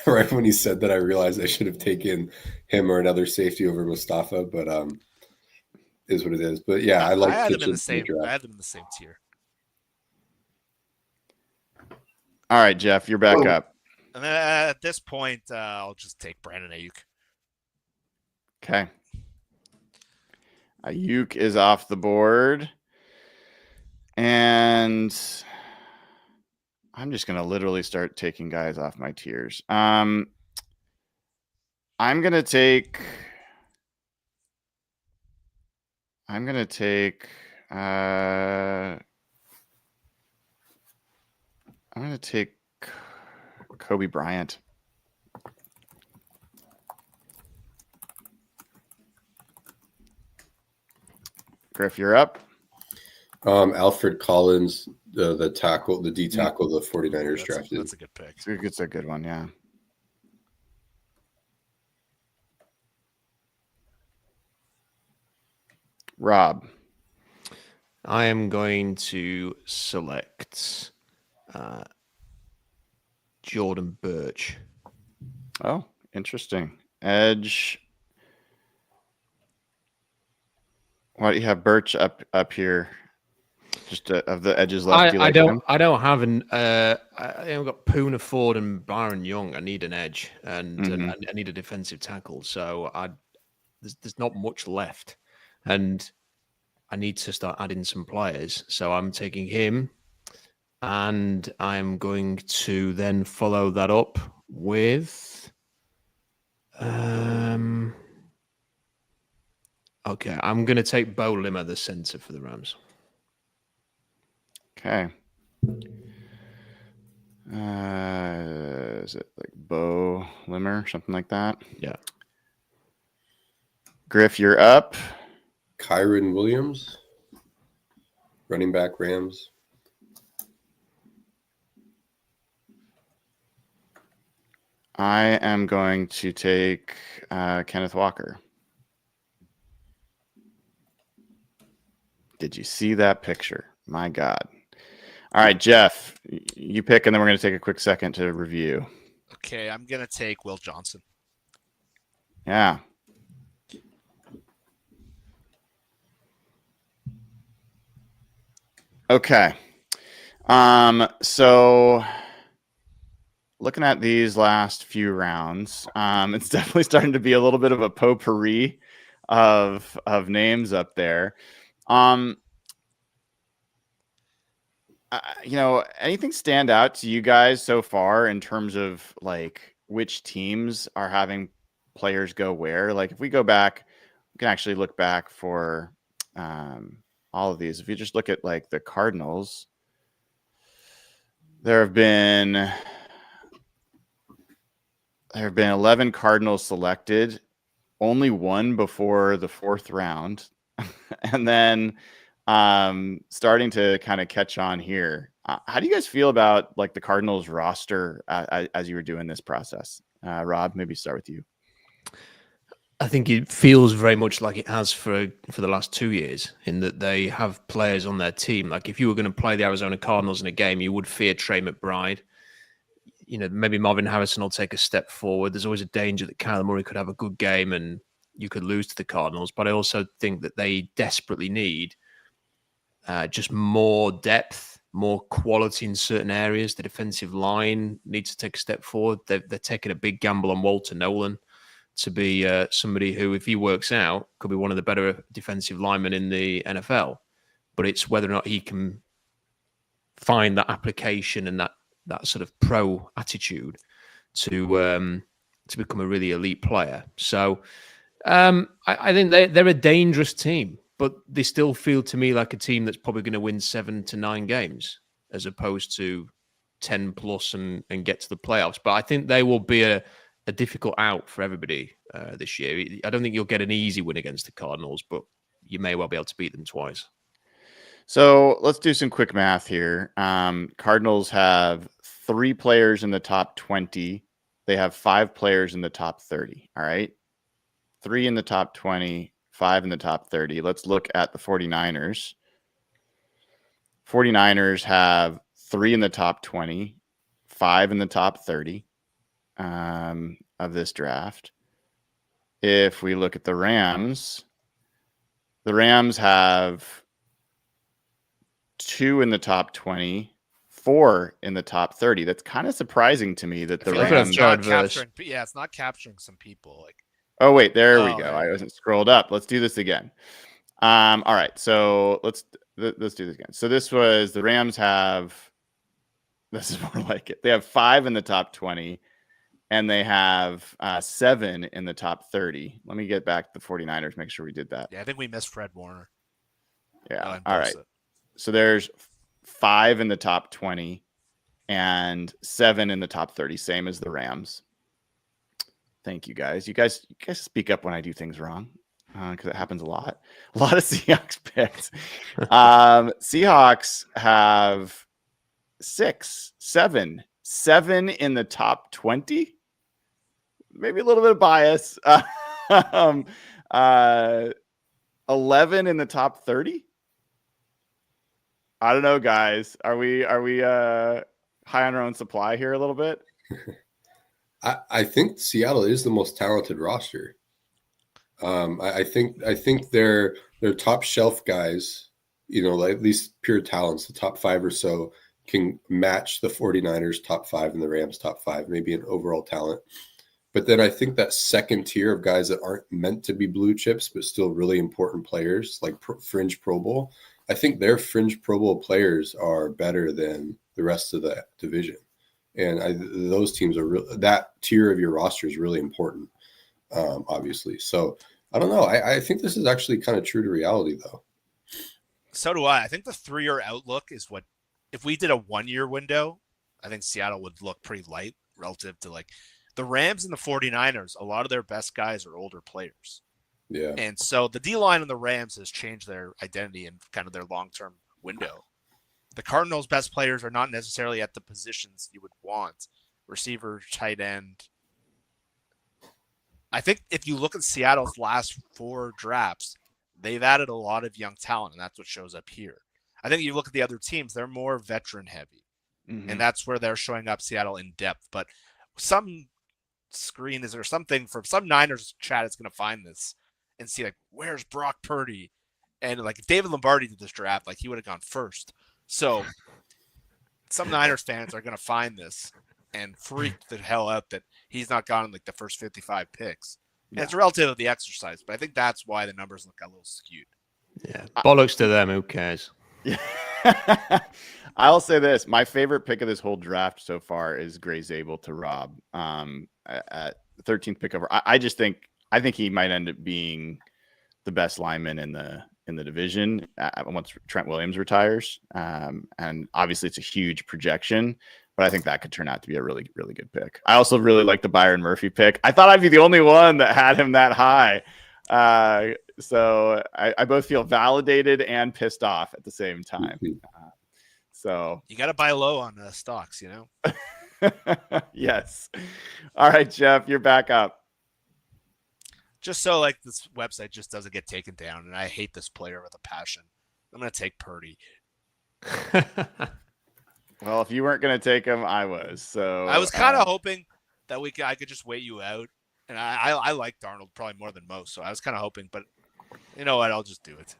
right when he said that, I realized I should have taken him or another safety over Mustafa, but is what it is. But yeah, I like. I had them in the same tier. All right, Jeff, you're back up. And then at this point, I'll just take Brandon Ayuk. Okay. Ayuk is off the board. And I'm just going to literally start taking guys off my tiers. I'm going to take Kobe Bryant. Griff, you're up. Alfred Collins, the tackle, the D tackle, the 49ers drafted. That's a good pick. It's a good one, yeah. Rob. I am going to select Jordan Birch. Oh, interesting. Edge. Why do you have Birch up here? Just of the edges left. I don't have an. I've got Poona Ford and Byron Young. I need an edge, and I need a defensive tackle. So there's not much left, and I need to start adding some players. So I'm taking him, and I'm going to then follow that up with. Okay, I'm going to take Bo Limmer, the center for the Rams. Okay. Is it like Bo Limmer, something like that? Yeah. Griff, you're up. Kyron Williams, running back, Rams. I am going to take Kenneth Walker. Did you see that picture? My God. All right, Jeff, you pick, and then we're going to take a quick second to review. Okay, I'm going to take Will Johnson. Yeah. Okay. So looking at these last few rounds, it's definitely starting to be a little bit of a potpourri of names up there. Anything stand out to you guys so far in terms of like which teams are having players go where? Like if we go back, we can actually look back for all of these. If you just look at like the Cardinals, there have been 11 Cardinals selected, only one before the 4th round, and then starting to kind of catch on here. How do you guys feel about like the Cardinals roster as you were doing this process? Rob, maybe start with you. I think it feels very much like it has for the last 2 years, in that they have players on their team. Like if you were going to play the Arizona Cardinals in a game, you would fear Trey McBride. Maybe Marvin Harrison will take a step forward. There's always a danger that Kyler Murray could have a good game and you could lose to the Cardinals. But I also think that they desperately need just more depth, more quality in certain areas. The defensive line needs to take a step forward. They're taking a big gamble on Walter Nolan to be somebody who, if he works out, could be one of the better defensive linemen in the NFL. But it's whether or not he can find that application and that sort of pro attitude to become a really elite player. So I think they're a dangerous team, but they still feel to me like a team that's probably going to win 7 to 9 games as opposed to 10 plus and get to the playoffs. But I think they will be a difficult out for everybody this year. I don't think you'll get an easy win against the Cardinals, but you may well be able to beat them twice. So let's do some quick math here. Cardinals have 3 players in the top 20. They have 5 players in the top 30. All right. 3 in the top 20, 5 in the top 30. Let's look at the 49ers. 49ers have 3 in the top 20, 5 in the top 30 of this draft. If we look at the Rams have 2 in the top 20, 4 in the top 30. That's kind of surprising to me that the Rams it's not capturing some people. Like, oh wait, there we go. I wasn't scrolled up. Let's do this again. All right, so let's do this again. So this was the Rams have. This is more like it. They have 5 in the top 20, and they have 7 in the top 30. Let me get back to the 49ers. Make sure we did that. Yeah, I think we missed Fred Warner. Yeah. All right. So there's 5 in the top 20 and 7 in the top 30, same as the Rams. Thank you guys. You guys speak up when I do things wrong, because it happens a lot. A lot of Seahawks picks. Seahawks have 7 in the top 20. Maybe a little bit of bias. 11 in the top 30. I don't know, guys. Are we high on our own supply here a little bit? I think Seattle is the most talented roster. I think their top shelf guys, like at least pure talents, the top 5 or so, can match the 49ers top 5 and the Rams top 5, maybe in overall talent. But then I think that second tier of guys that aren't meant to be blue chips, but still really important players, like fringe Pro Bowl, I think their fringe Pro Bowl players are better than the rest of the division. And those teams are that tier of your roster is really important, obviously. So I don't know. I think this is actually kind of true to reality, though. So do I. I think the 3-year outlook is what, if we did a 1-year window, I think Seattle would look pretty light relative to like the Rams and the 49ers. A lot of their best guys are older players. Yeah. And so the D-line on the Rams has changed their identity and kind of their long-term window. The Cardinals' best players are not necessarily at the positions you would want. Receiver, tight end, I think if you look at Seattle's last 4 drafts, they've added a lot of young talent, and that's what shows up here. I think you look at the other teams, they're more veteran heavy, and that's where they're showing up Seattle in depth. But some screen is or something from some Niners chat is going to find this and see, like, where's Brock Purdy? And, like, if David Lombardi did this draft, like, he would have gone first. So some Niners fans are going to find this and freak the hell out that he's not gotten, like, the first 55 picks. And it's relative to the exercise, but I think that's why the numbers look a little skewed. Yeah, bollocks to them. Who cares? Yeah. I'll say this: my favorite pick of this whole draft so far is Gray Zabel to Rob at the 13th pick over. I think he might end up being the best lineman in the division once Trent Williams retires. And obviously, it's a huge projection. But I think that could turn out to be a really, really good pick. I also really like the Byron Murphy pick. I thought I'd be the only one that had him that high. So I both feel validated and pissed off at the same time. So you got to buy low on stocks, you know? Yes. All right, Jeff, you're back up. Just so, like, this website just doesn't get taken down, and I hate this player with a passion. I'm going to take Purdy. Well, if you weren't going to take him, I was. So I was kind of hoping that I could just wait you out. And I like Darnold probably more than most. So I was kind of hoping, but you know what? I'll just do it.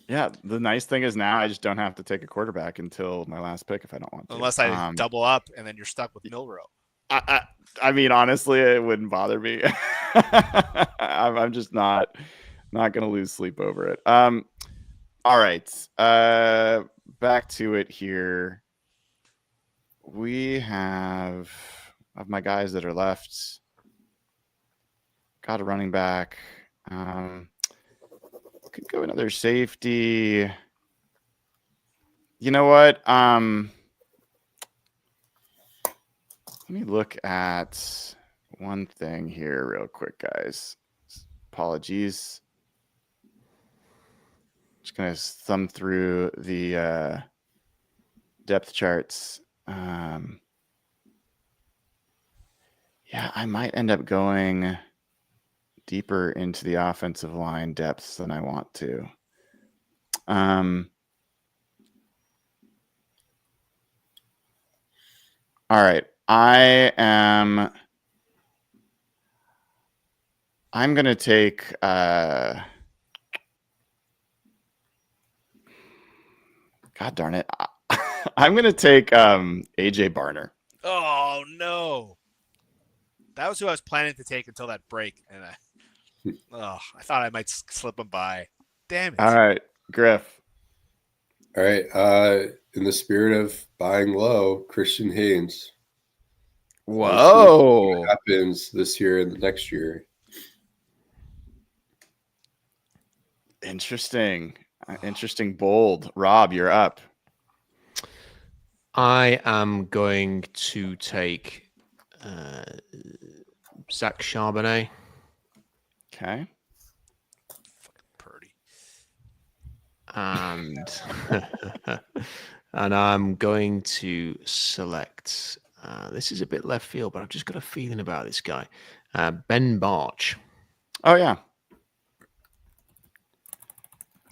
Yeah. The nice thing is now I just don't have to take a quarterback until my last pick if I don't want to. Unless I double up and then you're stuck with Milrow. I mean, honestly, it wouldn't bother me. I'm just not going to lose sleep over it. All right. Back to it here. We have of my guys that are left. Got a running back. Could go another safety. You know what? Let me look at one thing here real quick, guys. Apologies. Just gonna thumb through the depth charts. Yeah, I might end up going deeper into the offensive line depths than I want to. All right. I'm going to take God darn it. I'm going to take AJ Barner. Oh, no. That was who I was planning to take until that break. And I thought I might slip him by. Damn it. All right, Griff. All right. In the spirit of buying low, Christian Haynes. Whoa. What happens this year and the next year? Interesting. Interesting, bold. Rob, you're up. I am going to take Zach Charbonnet. Okay. Fucking Purdy. And and I'm going to select. This is a bit left field, but I've just got a feeling about this guy, Ben Barch. Oh yeah.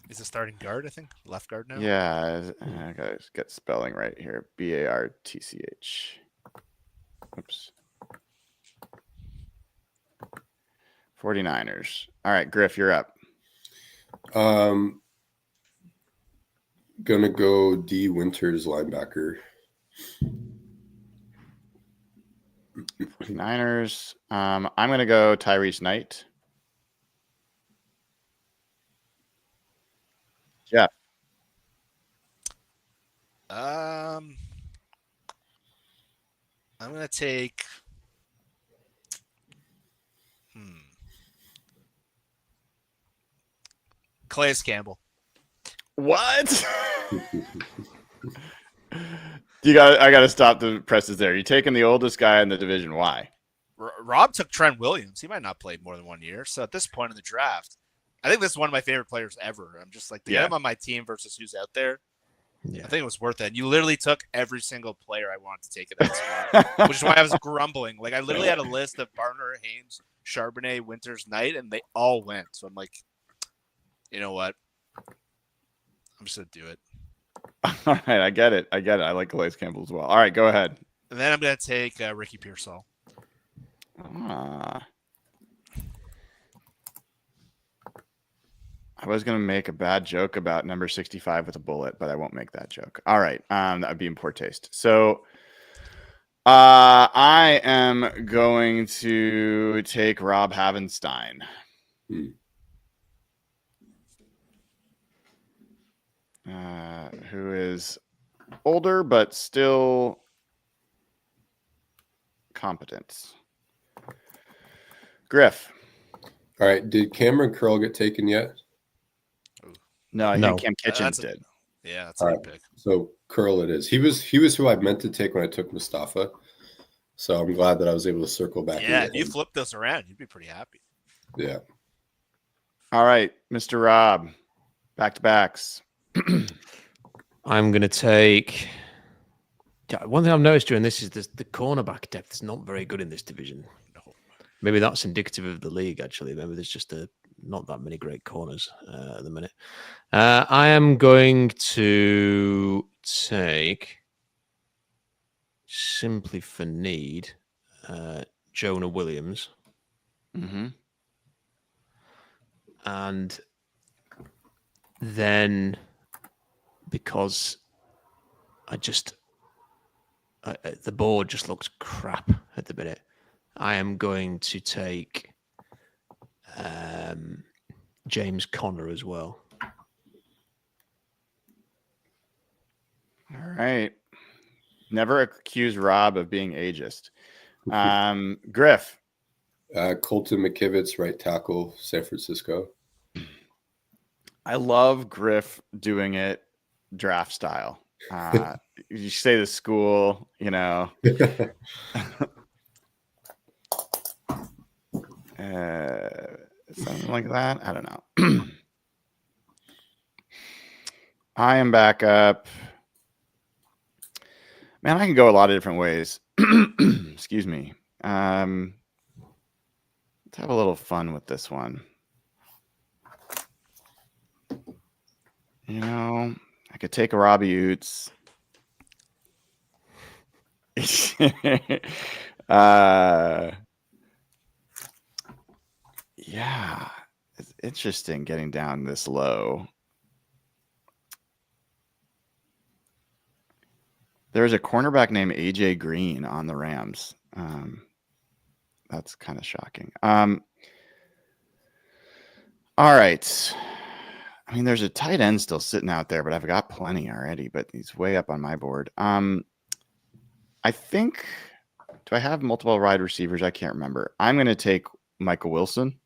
He's a starting guard, I think. Left guard now. Yeah, I gotta get spelling right here. Bartch. Oops. 49ers. All right, Griff, you're up. Gonna go D Winters linebacker. 49ers. I'm gonna go Tyrese Knight. Jeff. I'm gonna take. Calais Campbell. What? I gotta stop the presses there. You're taking the oldest guy in the division. Why? Rob took Trent Williams. He might not play more than 1 year. So at this point in the draft, I think this is one of my favorite players ever. I'm just like, to get him on my team versus who's out there. Yeah. I think it was worth it. You literally took every single player I wanted to take at that spot, which is why I was grumbling. Like, I literally had a list of Barner, Haynes, Charbonnet, Winters, Knight, and they all went. So I'm like, you know what? I'm just gonna do it. All right, I get it. I like Calais Campbell as well. All right, go ahead. And then I'm gonna take Ricky Pearsall. I was going to make a bad joke about number 65 with a bullet, but I won't make that joke. All right. That would be in poor taste. So I am going to take Rob Havenstein. Who is older, but still competent. Griff. All right. Did Cameron Curl get taken yet? No, I think Cam Kitchens did. Yeah, that's a good pick. So Curl it is. He was who I meant to take when I took Mustafa. So I'm glad that I was able to circle back. Yeah, if you flip this around, you'd be pretty happy. Yeah. All right, Mr. Rob. Back to backs. I'm going to take. One thing I've noticed during this is the cornerback depth is not very good in this division. No. Maybe that's indicative of the league, actually. Maybe there's just not that many great corners at the minute. I am going to take, simply for need, Jonah Williams. Mm-hmm. And then, because the board just looks crap at the minute, I am going to take James Conner as well. All right. Never accuse Rob of being ageist. Griff. Colton McKivitz, right tackle, San Francisco. I love Griff doing it draft style. You say the school, something like that. I don't know. I am back up. Man, I can go a lot of different ways. Excuse me. Let's have a little fun with this one. I could take a Robbie Oots. Yeah, it's interesting getting down this low. There's a cornerback named AJ Green on the Rams. That's kind of shocking. All right. I mean, there's a tight end still sitting out there, but I've got plenty already, but he's way up on my board. I think, do I have multiple wide receivers? I can't remember. I'm going to take Michael Wilson.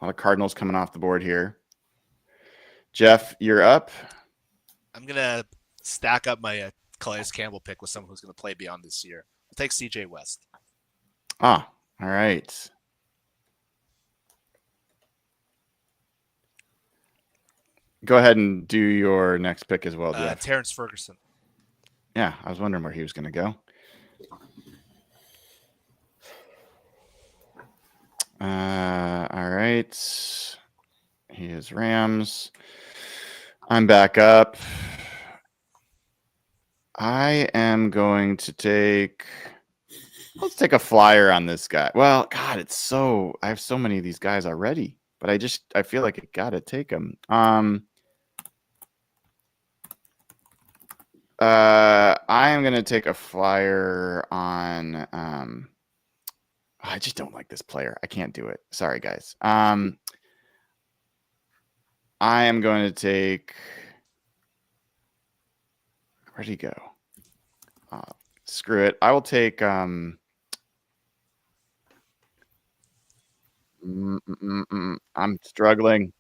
A lot of Cardinals coming off the board here. Jeff, you're up. I'm going to stack up my Calais Campbell pick with someone who's going to play beyond this year. I'll take CJ West. All right. Go ahead and do your next pick as well, Jeff. Terrence Ferguson. Yeah, I was wondering where he was going to go. All right. He is Rams. I'm back up. I am going to take... Let's take a flyer on this guy. Well, God, I have so many of these guys already, but I feel like I got to take them. I am going to take a flyer on, I just don't like this player. I can't do it. Sorry, guys. I am going to take, where'd he go? Screw it. I will take, I'm struggling.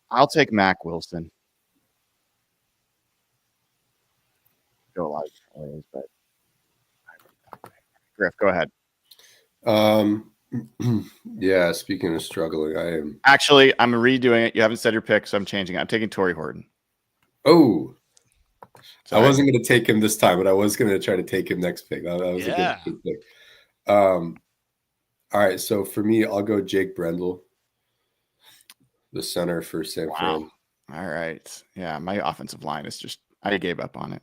I'll take Mac Wilson. Go a lot of different ways, but Griff, go ahead. Yeah, speaking of struggling, I am actually, I'm redoing it. You haven't said your pick, so I'm changing it. I'm taking Torrey Horton. Oh, I wasn't going to take him this time, but I was going to try to take him next pick. That was a good pick. All right, so for me, I'll go Jake Brendel, the center for San Fran. All right. Yeah, my offensive line is just, I gave up on it.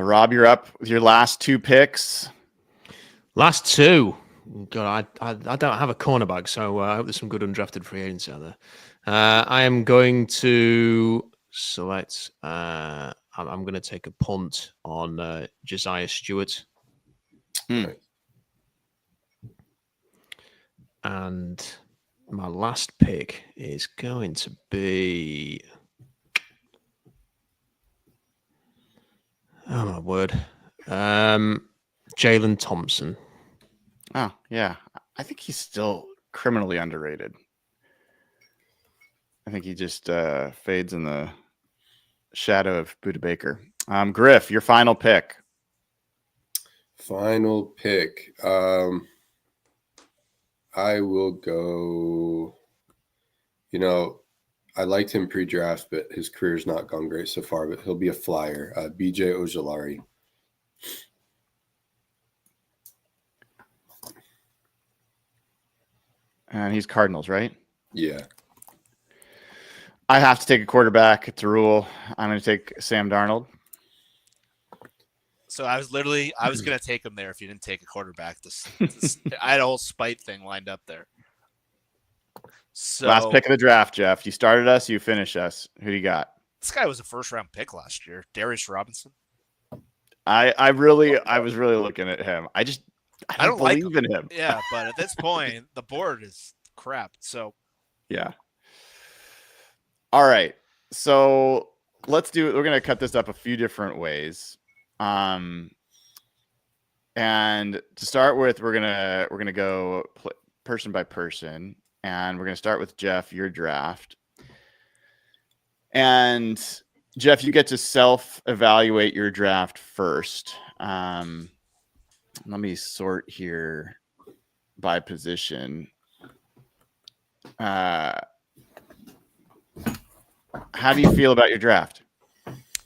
Rob, you're up with your last 2 picks. Last 2. God, I don't have a cornerback, so I hope there's some good undrafted free agents out there. I am going to select. I'm going to take a punt on Josiah Stewart. And my last pick is going to be. Oh my word, Jalen Thompson. Oh yeah, I think he's still criminally underrated. I think he just fades in the shadow of Budda Baker. Griff, your final pick. Final pick. I will go. I liked him pre-draft, but his career's not gone great so far. But he'll be a flyer. BJ Ojulari. And he's Cardinals, right? Yeah. I have to take a quarterback. It's a rule. I'm going to take Sam Darnold. So I was going to take him there if you didn't take a quarterback. I had a whole spite thing lined up there. So, last pick of the draft, Jeff. You started us, you finish us. Who do you got? This guy was a first-round pick last year, Darius Robinson. I was really looking at him. I don't believe in him. Yeah, but at this point, the board is crap. So, yeah. All right. So we're going to cut this up a few different ways. And to start with, we're going to go person by person, and we're going to start with Jeff, your draft. And Jeff, you get to self-evaluate your draft first. Let me sort here by position. How do you feel about your draft?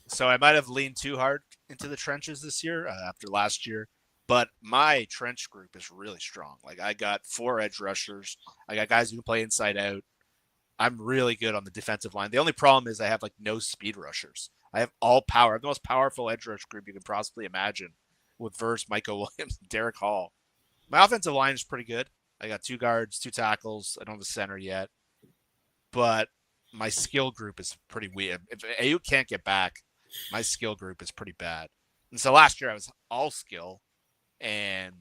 So I might have leaned too hard into the trenches this year after last year, but my trench group is really strong. Like I got 4 edge rushers. I got guys who can play inside out. I'm really good on the defensive line. The only problem is I have like no speed rushers. I have all power. I have the most powerful edge rush group you can possibly imagine with Verse, Michael Williams, Derek Hall. My offensive line is pretty good. I got 2 guards, 2 tackles. I don't have a center yet, but my skill group is pretty weird. If Ayuk can't get back, my skill group is pretty bad. And so last year I was all skill, and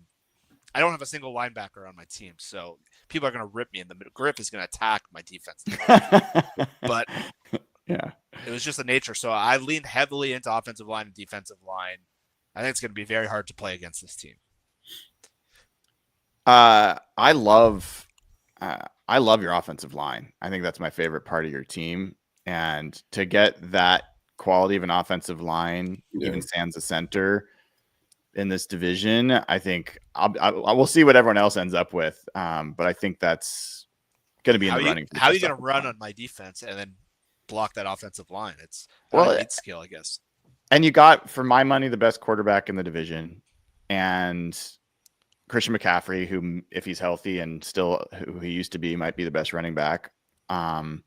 I don't have a single linebacker on my team. So people are going to rip me in the middle. Griff is going to attack my defense. But yeah, it was just the nature. So I leaned heavily into offensive line and defensive line. I think it's going to be very hard to play against this team. I love your offensive line. I think that's my favorite part of your team. And to get that quality of an offensive line, even sans a center in this division, I think I will see what everyone else ends up with. But I think that's going to be in the running. How are you going to run on my defense and then block that offensive line? It's skill, I guess. And you got, for my money, the best quarterback in the division, and Christian McCaffrey, who, if he's healthy and still who he used to be, might be the best running back. And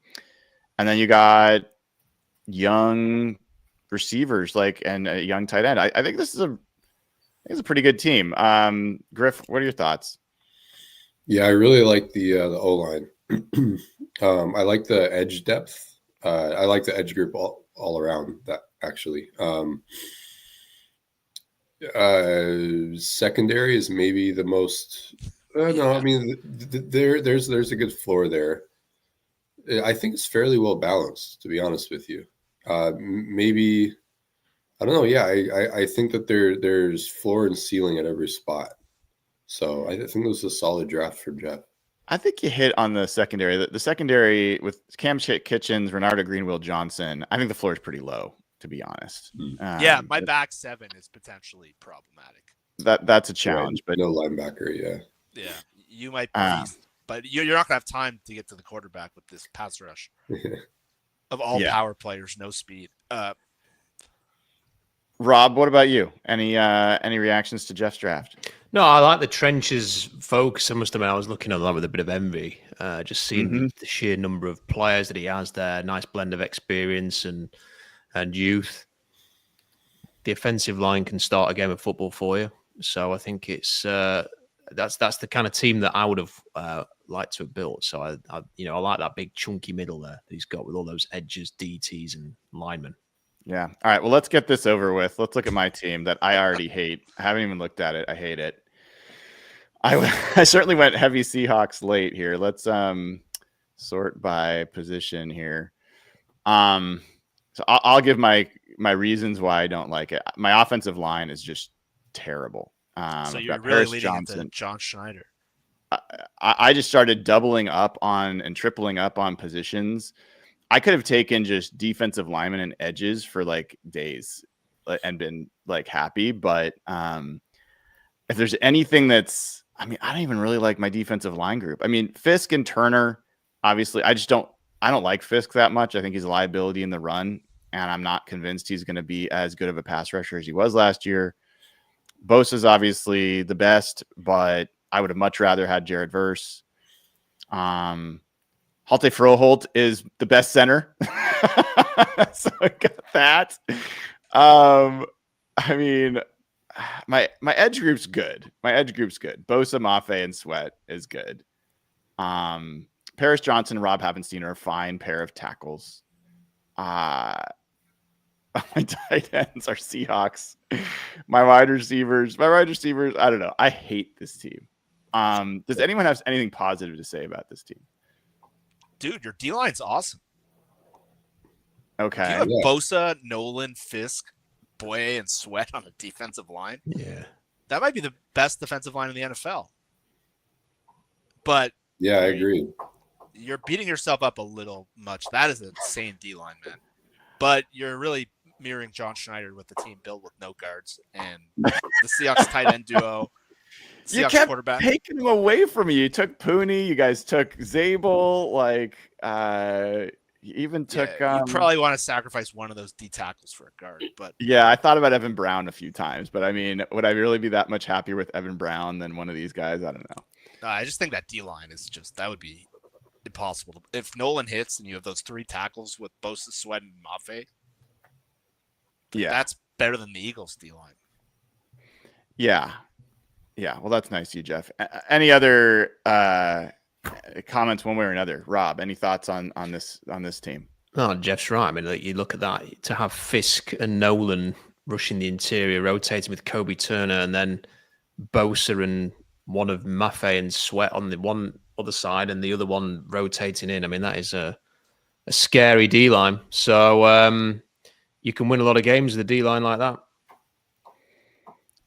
then you got young receivers and a young tight end. I think this is a pretty good team. Griff, what are your thoughts? Yeah, I really like the O-line. I like the edge depth. I like the edge group all around that, actually. Secondary is maybe the most. No, I mean there's a good floor there. I think it's fairly well balanced, to be honest with you. Maybe I don't know. Yeah, I think that there's floor and ceiling at every spot. So I think it was a solid draft for Jeff. I think you hit on the secondary. The secondary with Cam Kitchens, Renardo Greenwell, Johnson. I think the floor is pretty low, to be honest. My back 7 is potentially problematic. That's a challenge, but no linebacker. Yeah, you might be, but you're not gonna have time to get to the quarterback with this pass rush. of all Yeah. power players, no speed. Rob, what about you? Any reactions to Jeff's draft? No, I like the trenches focus. I must admit, I was looking at that with a bit of envy. Just seeing the sheer number of players that he has there. Nice blend of experience and youth. The offensive line can start a game of football for you. So I think it's that's the kind of team that I would have liked to have built. So I like that big chunky middle there that he's got with all those edges, DTs, and linemen. Yeah. All right. Well, let's get this over with. Let's look at my team that I already hate. I haven't even looked at it. I hate it. I certainly went heavy Seahawks late here. Let's sort by position here. So I'll give my reasons why I don't like it. My offensive line is just terrible. So you're really leaning into John Schneider. I just started doubling up on and tripling up on positions. I could have taken just defensive linemen and edges for like days and been like happy. But if there's anything that's, I don't even really like my defensive line group. Fisk and Turner, obviously, I don't like Fisk that much. I think he's a liability in the run, and I'm not convinced he's going to be as good of a pass rusher as he was last year. Bosa's obviously the best, but I would have much rather had Jared Verse. Halte Froholt is the best center. So I got that. My edge group's good. Bosa, Mafe, and Sweat is good. Paris Johnson and Rob Havenstein are a fine pair of tackles. My tight ends are Seahawks. My wide receivers, I don't know. I hate this team. Does anyone have anything positive to say about this team? Dude, your D-line's awesome. Okay. You have Bosa, Nolan, Fisk, Boye, and Sweat on the defensive line. Yeah. That might be the best defensive line in the NFL. But yeah, I agree. You're beating yourself up a little much. That is an insane D-line, man. But you're really mirroring John Schneider with the team built with no guards and the Seahawks tight end duo. Seahawks You kept quarterback. taking them away from you. You took Pooney. You guys took Zabel. You even took. You probably want to sacrifice one of those D tackles for a guard, but yeah, I thought about Evan Brown a few times, but would I really be that much happier with Evan Brown than one of these guys? I don't know. I just think that D line is that would be impossible. If Nolan hits and you have those three tackles with Bosa, Sweat, and Mafe, that's better than the Eagles D line. Yeah. Well, that's nice of you, Jeff. Any other comments one way or another? Rob, any thoughts on this team? No, Jeff's right. You look at that, to have Fisk and Nolan rushing the interior, rotating with Kobe Turner, and then Bosa and one of Mafe and Sweat on the one other side and the other one rotating in. That is a scary D-line. So you can win a lot of games with a D-line like that.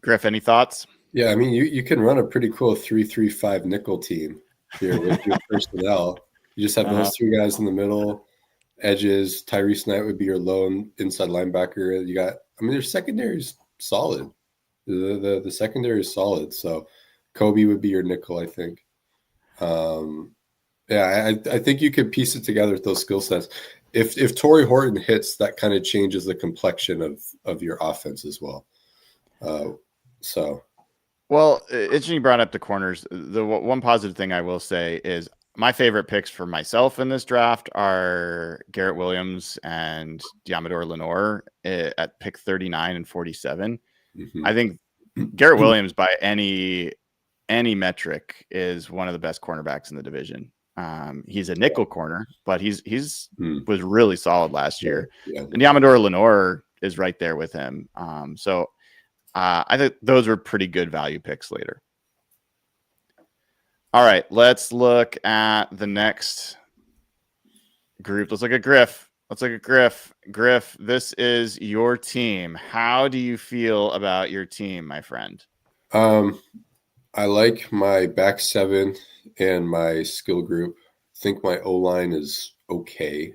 Griff, any thoughts? Yeah, you can run a pretty cool 3-3-5 nickel team here with your personnel. You just have those three guys in the middle, edges. Tyrese Knight would be your lone inside linebacker. You got, their secondary is solid. The secondary is solid. So Kobe would be your nickel, I think. I think you could piece it together with those skill sets. If Torrey Horton hits, that kind of changes the complexion of your offense as well. Well, interesting you brought up the corners. The one positive thing I will say is my favorite picks for myself in this draft are Garrett Williams and Diamador Lenore at pick 39 and 47. Mm-hmm. I think Garrett Williams, by any metric, is one of the best cornerbacks in the division. He's a nickel corner, but he's was really solid last year. Yeah. And Diamador Lenore is right there with him. I think those were pretty good value picks later. All right, let's look at the next group. Let's look at Griff. Griff, this is your team. How do you feel about your team, my friend? I like my back seven and my skill group. I think my O-line is okay.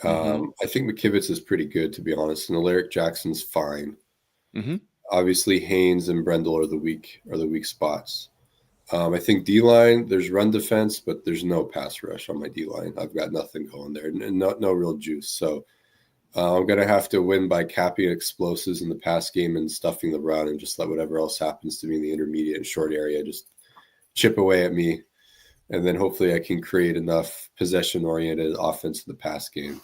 I think McKivitz is pretty good, to be honest, and Alaric Jackson's fine. Mm-hmm. Obviously, Haynes and Brendel are the weak spots. I think D-line, there's run defense, but there's no pass rush on my D-line. I've got nothing going there, and no real juice. So I'm going to have to win by capping explosives in the pass game and stuffing the run, and just let whatever else happens to me in the intermediate and short area just chip away at me. And then hopefully I can create enough possession-oriented offense in the pass game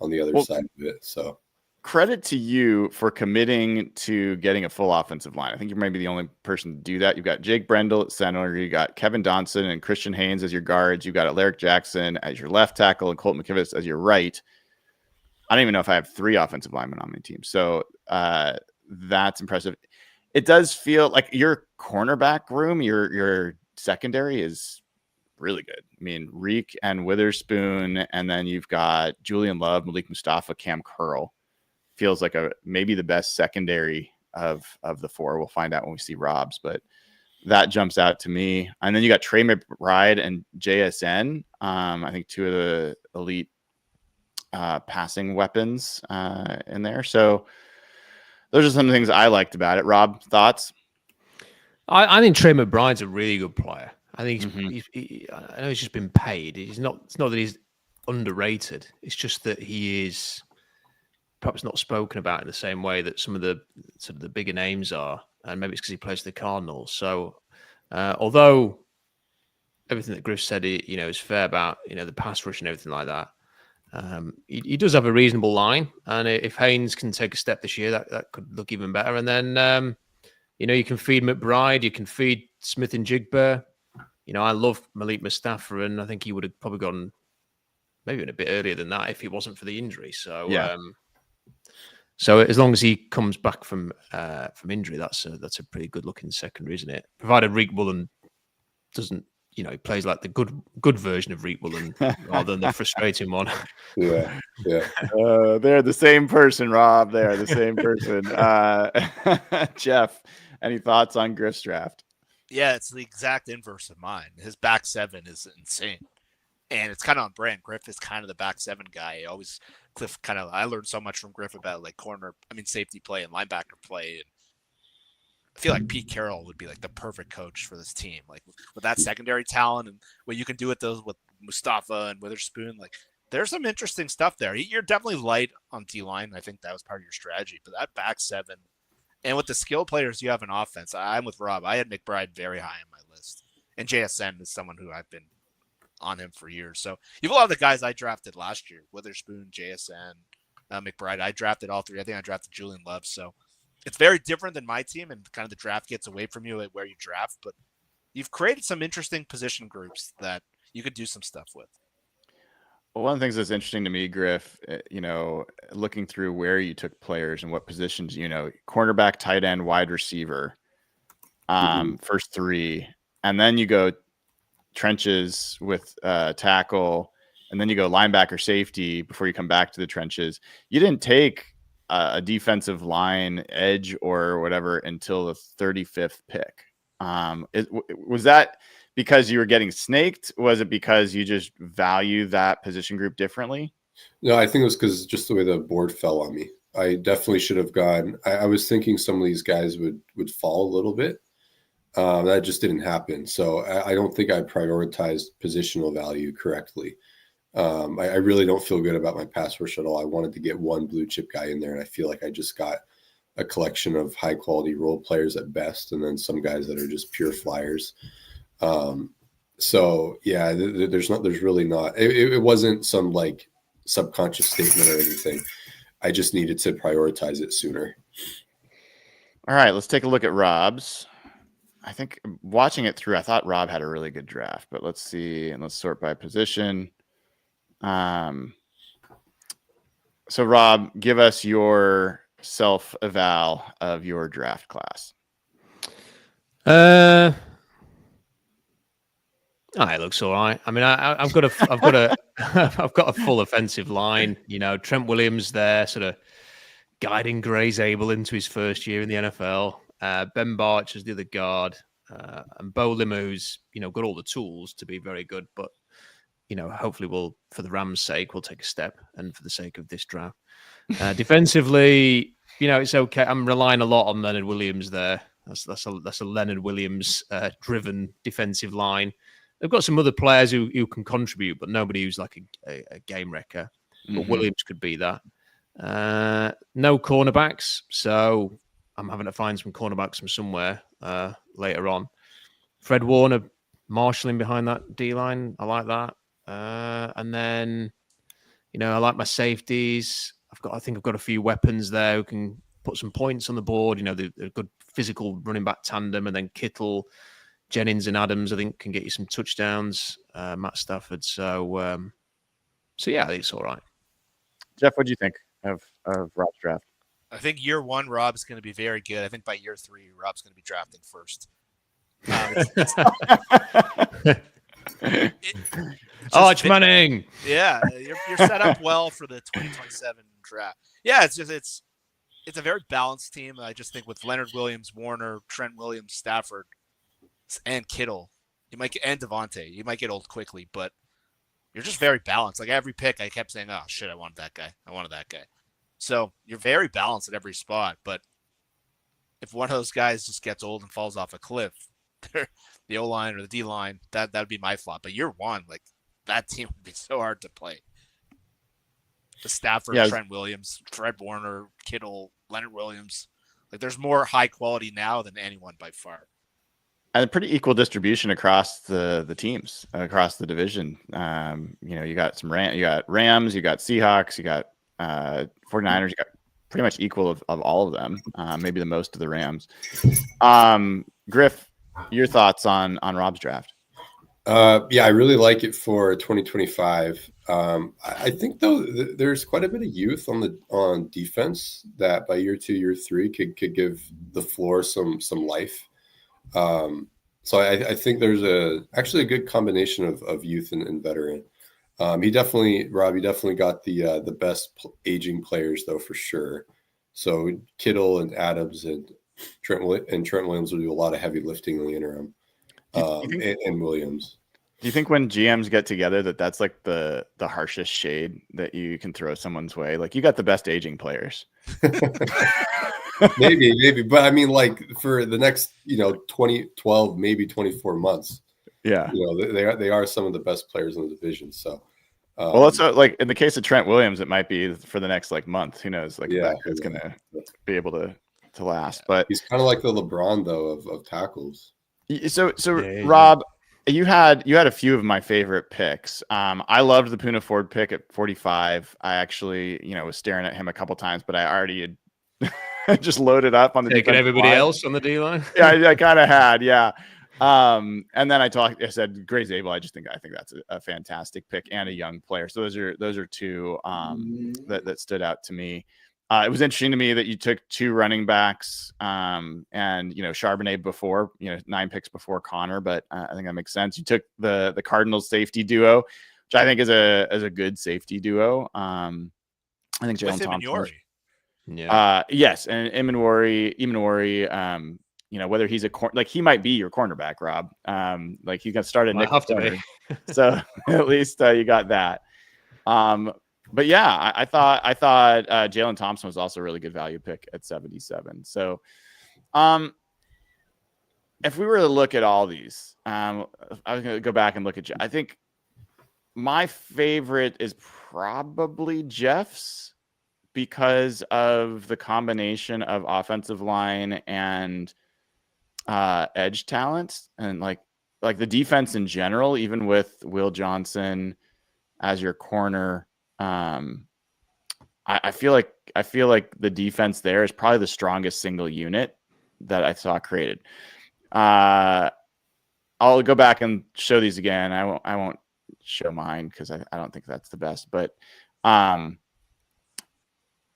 on the other side of it. So credit to you for committing to getting a full offensive line. I think you're maybe the only person to do that. You've got Jake Brendel at center. You got Kevin Donson and Christian Haynes as your guards. You've got Alaric Jackson as your left tackle and Colt McKivitz as your right. I don't even know if I have 3 offensive linemen on my team. So that's impressive. It does feel like your cornerback room, your secondary is really good. I mean, Reek and Witherspoon, and then you've got Julian Love, Malik Mustafa, Cam Curl. Feels like maybe the best secondary of the 4. We'll find out when we see Rob's, but that jumps out to me. And then you got Trey McBride and JSN. I think 2 of the elite passing weapons in there. So those are some things I liked about it. Rob, thoughts? I think Trey McBride's a really good player. I think I know he's just been paid. It's not that he's underrated. It's just that he is perhaps not spoken about in the same way that some of the sort of the bigger names are, and maybe it's because he plays for the Cardinals. So, although everything that Griff said, is fair about the pass rush and everything like that, he does have a reasonable line, and if Haynes can take a step this year, that could look even better. And then you can feed McBride, you can feed Smith and Jigba. I love Malik Mustafa, and I think he would have probably gone maybe a bit earlier than that if it wasn't for the injury. So, yeah. So as long as he comes back from injury, that's a pretty good looking secondary, isn't it? Provided Reek Woolen doesn't, he plays like the good version of Reek Woolen rather than the frustrating one. Yeah. They're the same person, Rob. They are the same person. Jeff, any thoughts on Griff's draft? Yeah, it's the exact inverse of mine. His back 7 is insane. And it's kind of on brand. Griff is kind of the back 7 guy. I learned so much from Griff about safety play and linebacker play. And I feel like Pete Carroll would be like the perfect coach for this team. Like with that secondary talent and what you can do with Mustafa and Witherspoon, like there's some interesting stuff there. You're definitely light on D-line. I think that was part of your strategy. But that back 7, and with the skill players you have in offense, I'm with Rob. I had McBride very high on my list. And JSN is someone who I've been on him for years. So you have a lot of the guys I drafted last year: Witherspoon, JSN, McBride. I drafted all 3. I think I drafted Julian Love. So it's very different than my team, and kind of the draft gets away from you at where you draft. But you've created some interesting position groups that you could do some stuff with. Well, one of the things that's interesting to me, Griff, looking through where you took players and what positions, cornerback, tight end, wide receiver, first 3, and then you go trenches with tackle, and then you go linebacker, safety before you come back to the trenches. You didn't take a defensive line edge or whatever until the 35th pick. Was that because you were getting snaked? Was it because you just value that position group differently? No, I think it was because just the way the board fell on me. I definitely should have gone. I was thinking some of these guys would fall a little bit. That just didn't happen. So I don't think I prioritized positional value correctly. I really don't feel good about my pass rush at all. I wanted to get one blue chip guy in there, and I feel like I just got a collection of high quality role players at best, and then some guys that are just pure flyers. So yeah, there's really not. It wasn't some like subconscious statement or anything. I just needed to prioritize it sooner. All right, let's take a look at Rob's. I think watching it through, I thought Rob had a really good draft, but let's see, and let's sort by position. So Rob, give us your self-eval of your draft class. It looks all right. I mean, I've got a full offensive line. Trent Williams there, sort of guiding Gray Zabel into his first year in the NFL. Ben Barch as the other guard, and Bo Lima, who's got all the tools to be very good, but hopefully we'll, for the Rams' sake, we'll take a step, and for the sake of this draft. Defensively, it's okay. I'm relying a lot on Leonard Williams there. That's a Leonard Williams driven defensive line. They've got some other players who can contribute, but nobody who's like a game wrecker. But Williams could be that. No cornerbacks, so I'm having to find some cornerbacks from somewhere later on. Fred Warner marshalling behind that D line, I like that. And then, I like my safeties. I think I've got a few weapons there who can put some points on the board. They're a good physical running back tandem, and then Kittle, Jennings, and Adams, I think, can get you some touchdowns. Matt Stafford. So yeah, I think it's all right. Jeff, what do you think of Rob's draft? I think year 1, Rob is going to be very good. I think by year 3, Rob's going to be drafting first. Arch Manning. Yeah, you're set up well for the 2027 draft. Yeah, it's a very balanced team. I just think with Leonard Williams, Warner, Trent Williams, Stafford, and Kittle, and Devontae, you might get old quickly, but you're just very balanced. Like every pick, I kept saying, "Oh shit, I wanted that guy. I wanted that guy." So you're very balanced at every spot. But if one of those guys just gets old and falls off a cliff, the O line or the D line, that would be my flop. But year 1, like that team would be so hard to play. The Stafford, Trent Williams, Fred Warner, Kittle, Leonard Williams. Like there's more high quality now than anyone by far. And a pretty equal distribution across the teams, across the division. You got you got Rams, you got Seahawks, you got 49ers, you got pretty much equal of all of them, maybe the most of the Rams. Griff, your thoughts on Rob's draft? Yeah, I really like it for 2025. I think though there's quite a bit of youth on defense that by year 2, year 3 could give the floor some life. So I think there's actually a good combination of youth and veteran. Rob, he definitely got the best aging players though for sure. So Kittle and Adams and Trent Williams will do a lot of heavy lifting in the interim. And Williams. Do you think when GMs get together that's like the harshest shade that you can throw someone's way? Like you got the best aging players. maybe, but I mean, like for the next 12, maybe 24 months. Yeah, they are some of the best players in the division. So, well, it's like in the case of Trent Williams, it might be for the next month. Who knows? Like it's gonna be able to last. But he's kind of like the LeBron though of tackles. So Rob, you had a few of my favorite picks. I loved the Poona Ford pick at 45. I actually was staring at him a couple times, but I already had just loaded up on the taking everybody else on the D line. Yeah, I kind of had, yeah. And then I said Gray Zabel. I think that's a fantastic pick and a young player. So those are two that stood out to me. It was interesting to me that you took 2 running backs, and Charbonnet before, 9 picks before Connor, but I think that makes sense. You took the Cardinals safety duo, which I think is a good safety duo. I think Jalen Thompson. Yes, and Imanwari, whether he's he might be your cornerback, Rob. Like he got started nickel corner, so at least you got that. But yeah, I thought Jalen Thompson was also a really good value pick at 77. So, if we were to look at all these, I was going to go back and look at. I think my favorite is probably Jeff's because of the combination of offensive line and edge talent, and like the defense in general, even with Will Johnson as your corner. I feel like the defense there is probably the strongest single unit that I saw created. I'll go back and show these again. I won't show mine because I don't think that's the best. But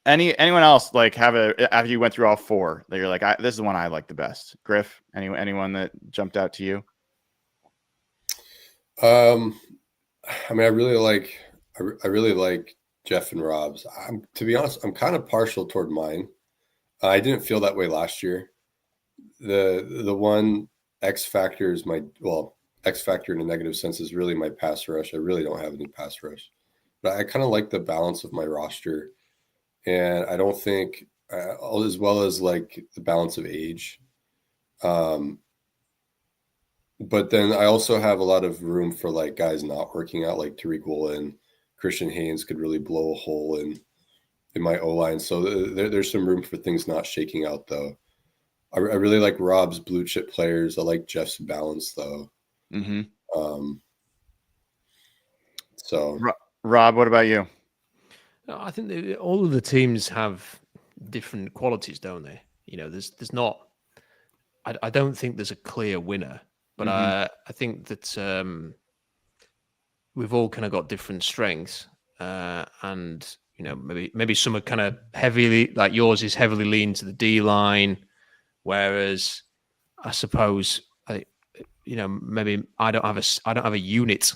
anyone else after you went through all 4 that you're like, this is the one I like the best? Griff, anyone that jumped out to you? I mean, I really like Jeff and Rob's. To be honest, I'm kind of partial toward mine. I didn't feel that way last year. The one X factor is X factor in a negative sense is really my pass rush. I really don't have any pass rush, but I kind of like the balance of my roster, and I don't think as well as like the balance of age. But then I also have a lot of room for like guys not working out, like Tariq Woolen, Christian Haynes could really blow a hole in my O-line. So there's some room for things not shaking out, though. I really like Rob's blue chip players. I like Jeff's balance, though. Mm-hmm. So, Rob, what about you? I think all of the teams have different qualities, don't they? There's not. I don't think there's a clear winner, but I think that we've all kind of got different strengths, and maybe some are kind of heavily, like yours is heavily leaned to the D line, whereas I suppose maybe I don't have a unit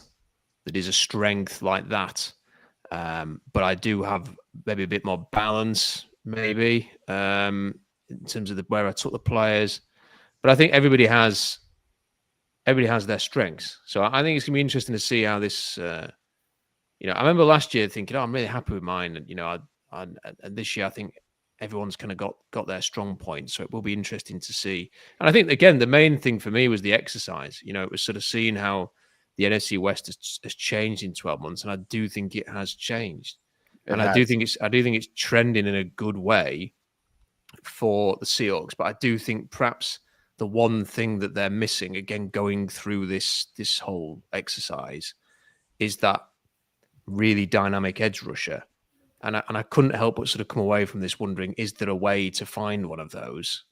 that is a strength like that, but I do have maybe a bit more balance, maybe in terms of where I took the players. But I think everybody has their strengths, so I think it's gonna be interesting to see how this. I remember last year thinking, "Oh, I'm really happy with mine," and this year I think everyone's kind of got their strong points, so it will be interesting to see. And I think again, the main thing for me was the exercise. It was sort of seeing how the NFC West has changed in 12 months, and I do think it has changed, I do think it's trending in a good way for the Seahawks. But I do think perhaps the one thing that they're missing, again, going through this whole exercise, is that really dynamic edge rusher. And I couldn't help but sort of come away from this wondering, is there a way to find one of those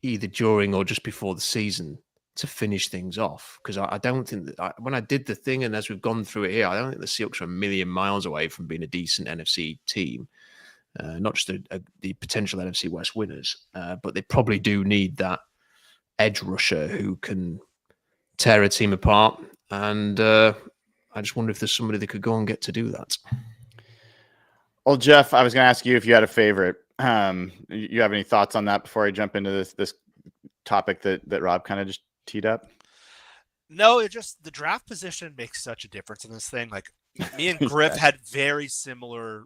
either during or just before the season to finish things off? Because I don't think that when I did the thing, and as we've gone through it here, I don't think the Seahawks are a million miles away from being a decent NFC team. Not just the potential NFC West winners, but they probably do need that edge rusher who can tear a team apart. And I just wonder if there's somebody that could go and get to do that. Well, Jeff, I was going to ask you if you had a favorite. You have any thoughts on that before I jump into this topic that Rob kind of just teed up? No, it just the draft position makes such a difference in this thing. Like me and Griff had very similar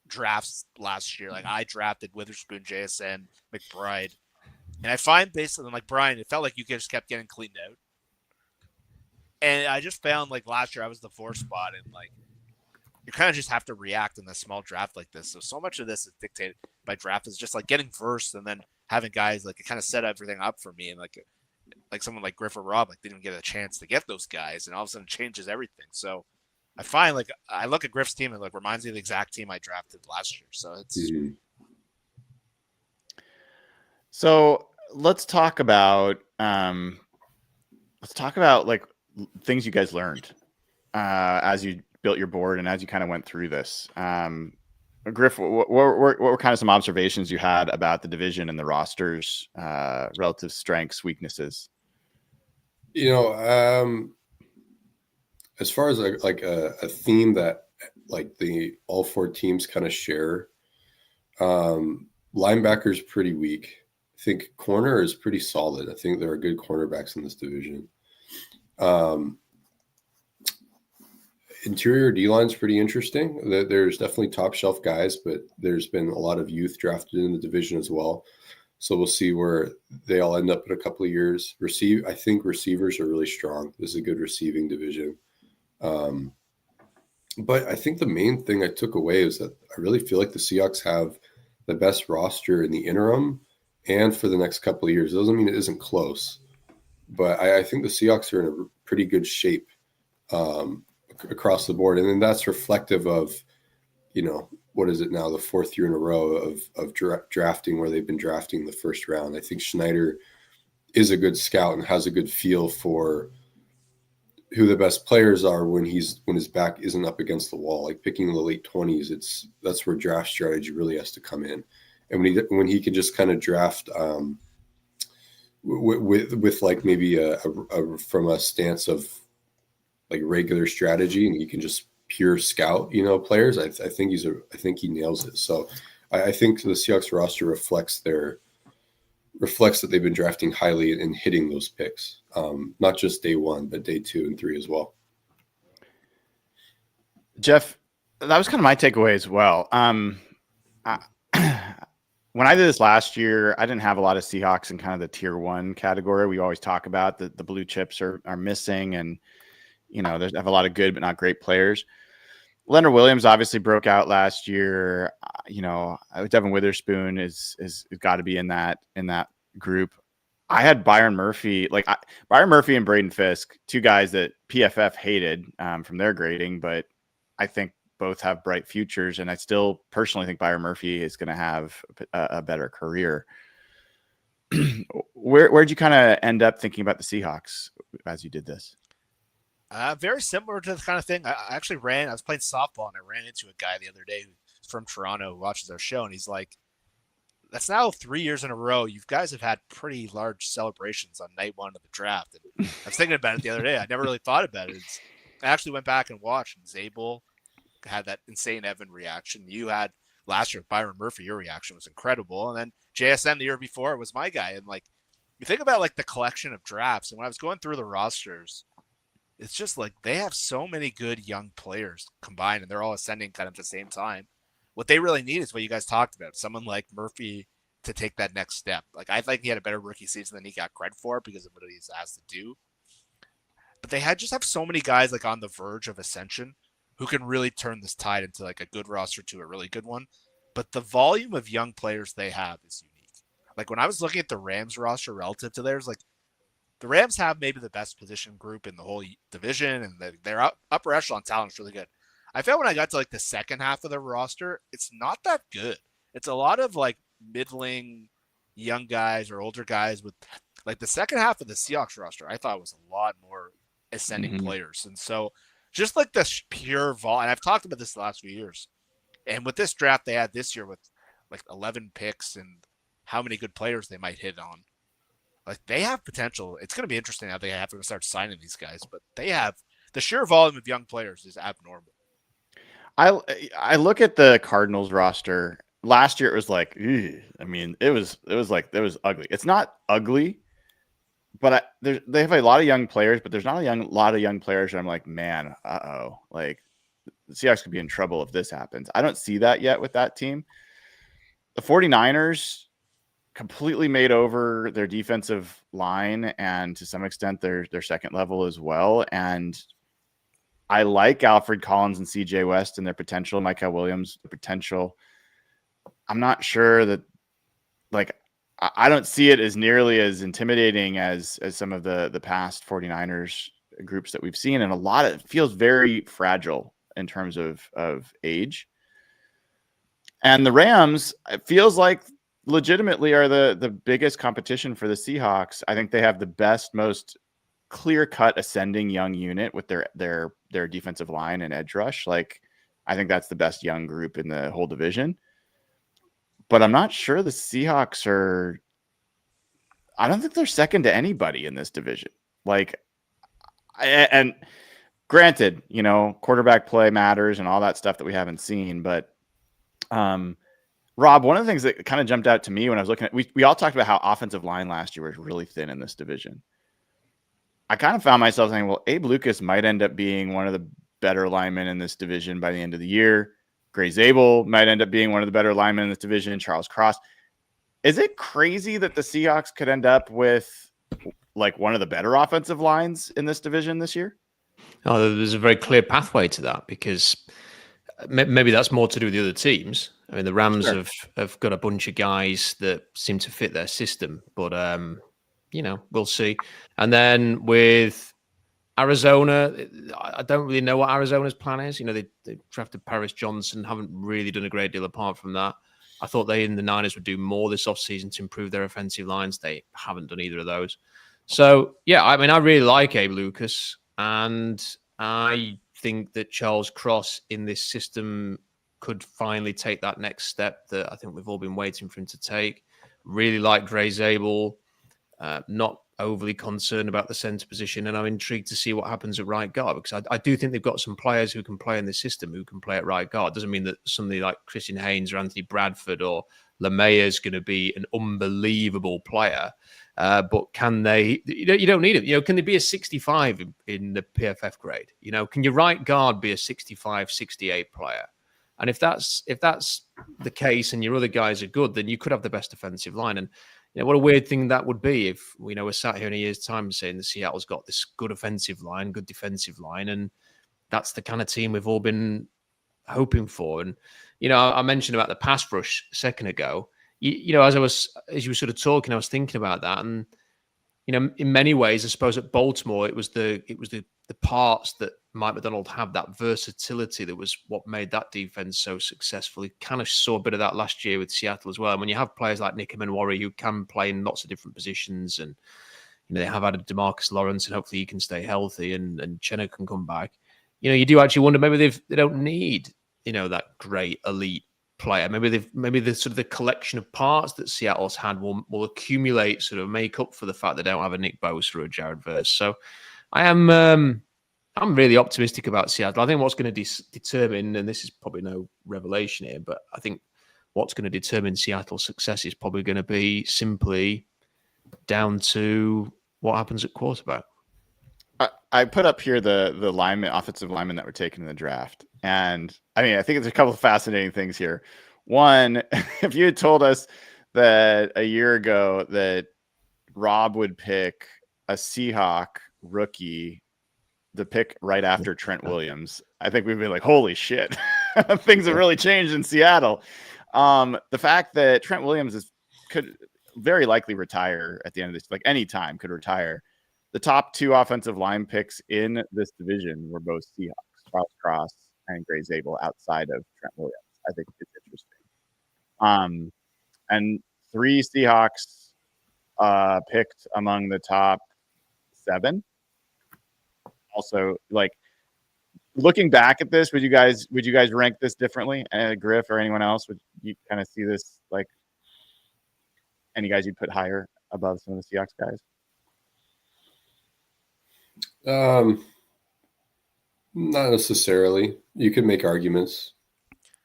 drafts last year. Like I drafted Witherspoon, JSN, McBride, and I find basically like Brian, it felt like you just kept getting cleaned out. And I just found like last year I was the 4th spot, and like you kind of just have to react in a small draft like this. So much of this is dictated by draft is just like getting versed and then having guys like it kind of set everything up for me. And like someone like Griff or Rob like didn't even get a chance to get those guys, and all of a sudden it changes everything. So I find like I look at Griff's team and like reminds me of the exact team I drafted last year. So it's So let's talk about like things you guys learned as you built your board and as you kind of went through this. Griff, what were kind of some observations you had about the division and the rosters, relative strengths, weaknesses? As far as like a theme that like all 4 teams kind of share, linebacker's pretty weak. I think corner is pretty solid. I think there are good cornerbacks in this division. Interior D-line's pretty interesting. There's definitely top shelf guys, but there's been a lot of youth drafted in the division as well. So we'll see where they all end up in a couple of years. I think receivers are really strong. This is a good receiving division. But I think the main thing I took away is that I really feel like the Seahawks have the best roster in the interim and for the next couple of years. It doesn't mean it isn't close, but I think the Seahawks are in a pretty good shape across the board. And then that's reflective of, what is it now, the 4th year in a row of drafting where they've been drafting the first round. I think Schneider is a good scout and has a good feel for who the best players are when his back isn't up against the wall. Like picking the late 20s, that's where draft strategy really has to come in. And when he can just kind of draft with like maybe from a stance of like regular strategy, and he can just pure scout, players. I think he nails it. So I think the Seahawks roster reflects that they've been drafting highly and hitting those picks, not just day 1, but day 2 and 3 as well. Jeff, that was kind of my takeaway as well. when I did this last year, I didn't have a lot of Seahawks in kind of the tier 1 category. We always talk about the blue chips are missing, and there's have a lot of good but not great players. Leonard Williams obviously broke out last year. Devin Witherspoon is got to be in that group. I had Byron Murphy, Byron Murphy and Braden Fisk, two guys that PFF hated from their grading, but I think both have bright futures, and I still personally think Byron Murphy is going to have a better career. Where'd you kind of end up thinking about the Seahawks as you did this? Very similar to the kind of thing. I was playing softball, and I ran into a guy the other day who's from Toronto who watches our show, and he's like, that's now 3 years in a row. You guys have had pretty large celebrations on night 1 of the draft. And I was thinking about it the other day. I never really thought about it. I actually went back and watched, and Zabel had that insane Evan reaction. You had last year with Byron Murphy, your reaction was incredible. And then JSN the year before was my guy. And you think about the collection of drafts, and when I was going through the rosters, it's just they have so many good young players combined, and they're all ascending kind of at the same time. What they really need is what you guys talked about, someone like Murphy to take that next step. I think he had a better rookie season than he got credit for because of what he's asked to do. But they just have so many guys on the verge of ascension who can really turn this tide into a good roster to a really good one. But the volume of young players they have is unique. When I was looking at the Rams roster relative to theirs, the Rams have maybe the best position group in the whole division, and their upper echelon talent is really good. I felt when I got to the second half of the roster, it's not that good. It's a lot of middling young guys or older guys with the second half of the Seahawks roster. I thought was a lot more ascending players, and so just the pure volume. And I've talked about this the last few years, and with this draft they had this year with 11 picks and how many good players they might hit on. They have potential. It's going to be interesting how they have to start signing these guys, but they have the sheer volume of young players is abnormal. I look at the Cardinals roster. Last year it was it was ugly. It's not ugly, but they have a lot of young players, but there's not a lot of young players that I'm man, the Seahawks could be in trouble if this happens. I don't see that yet with that team. The 49ers completely made over their defensive line and to some extent their second level as well. And I like Alfred Collins and CJ West and their potential, Micah Williams, the potential. I'm not sure that I don't see it as nearly as intimidating as some of the past 49ers groups that we've seen. And a lot of it feels very fragile in terms of age. And the Rams, it feels legitimately are the biggest competition for the Seahawks. I think they have the best, most clear-cut ascending young unit with their defensive line and edge rush. I think that's the best young group in the whole division. But I'm not sure the Seahawks are. I don't think they're second to anybody in this division. And granted, quarterback play matters and all that stuff that we haven't seen. But Rob, one of the things that kind of jumped out to me when I was looking at, we all talked about how offensive line last year was really thin in this division. I kind of found myself saying, well, Abe Lucas might end up being one of the better linemen in this division by the end of the year. Gray Zabel might end up being one of the better linemen in this division. Charles Cross. Is it crazy that the Seahawks could end up with one of the better offensive lines in this division this year? Oh, there's a very clear pathway to that because maybe that's more to do with the other teams. I mean, the Rams have got a bunch of guys that seem to fit their system, but we'll see. And then with Arizona, I don't really know what Arizona's plan is. They drafted Paris Johnson, haven't really done a great deal apart from that. I thought they in the Niners would do more this offseason to improve their offensive lines. They haven't done either of those. So, yeah, I mean, I really like Abe Lucas, and I think that Charles Cross in this system could finally take that next step that I think we've all been waiting for him to take. Really like Gray Zabel. Not overly concerned about the center position, and I'm intrigued to see what happens at right guard because I do think they've got some players who can play in this system who can play at right guard. Doesn't mean that somebody like Christian Haynes or Anthony Bradford or LeMay is going to be an unbelievable player, but can they? You don't need it. Can they be a 65 in the PFF grade? Can your right guard be a 65, 68 player? And if that's the case, and your other guys are good, then you could have the best defensive line. And what a weird thing that would be if we're sat here in a year's time saying that Seattle's got this good offensive line, good defensive line, and that's the kind of team we've all been hoping for. And I mentioned about the pass rush a second ago. As you were sort of talking, I was thinking about that, and in many ways, I suppose at Baltimore, it was the parts that Mike McDonald had, that versatility, that was what made that defense so successful. He kind of saw a bit of that last year with Seattle as well. And when you have players like Nick Emenwari who can play in lots of different positions, and they have added DeMarcus Lawrence, and hopefully he can stay healthy, and Chenna can come back. You do actually wonder, maybe they don't need that great elite player. Maybe the sort of the collection of parts that Seattle's had will accumulate, sort of make up for the fact they don't have a Nick Bosa or a Jared Verse. So I'm really optimistic about Seattle. I think what's going to determine, and this is probably no revelation here, but I think what's going to determine Seattle's success is probably going to be simply down to what happens at quarterback. I put up here the offensive linemen that were taken in the draft. And I think there's a couple of fascinating things here. One, if you had told us that a year ago that Rob would pick a Seahawk rookie, the pick right after Trent Williams, I think we'd be like, holy shit, things have really changed in Seattle. The fact that Trent Williams could very likely retire at the end of this, like any time could retire. The top two offensive line picks in this division were both Seahawks, Charles Cross and Gray Zabel, outside of Trent Williams. I think it's interesting. And 3 Seahawks picked among the top 7. Also, like, looking back at this, would you guys rank this differently? Griff or anyone else, would you kind of see this, like, any guys you'd put higher above some of the Seahawks guys? Not necessarily. You could make arguments.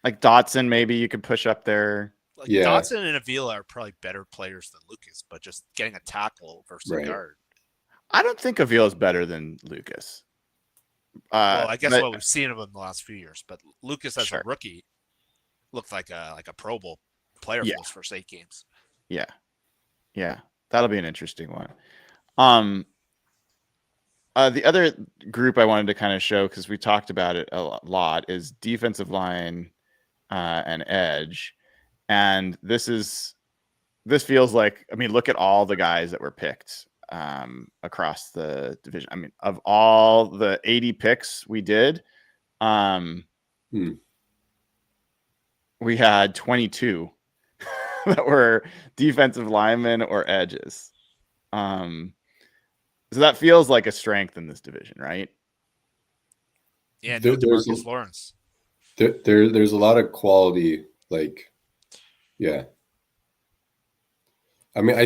Like Dotson, maybe you could push up there. Like Dotson and Avila are probably better players than Lucas, but just getting a tackle versus a guard. I don't think Avila is better than Lucas. Well, I guess what we've seen of him in the last few years, but Lucas as a rookie looked like a Pro Bowl player for those first 8 games. Yeah, that'll be an interesting one. The other group I wanted to kind of show, because we talked about it a lot, is defensive line and edge. And this feels like, look at all the guys that were picked across the division. Of all the 80 picks we did, we had 22 that were defensive linemen or edges. So that feels like a strength in this division, right? Yeah, no DeMarcus Lawrence. There's a lot of quality, I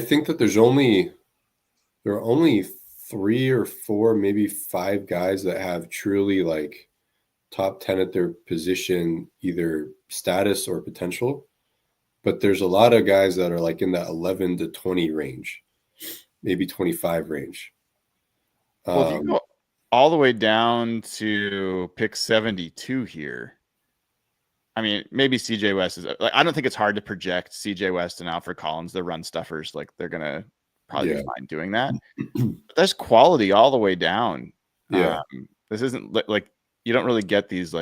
think that there are only 3 or 4, maybe 5 guys that have truly top 10 at their position, either status or potential. But there's a lot of guys that are in that 11 to 20 range, maybe 25 range. Well, if you go all the way down to pick 72 here, maybe CJ West is I don't think it's hard to project CJ West and Alfred Collins, the run stuffers. They're gonna probably be fine doing that. But there's quality all the way down. This isn't you don't really get these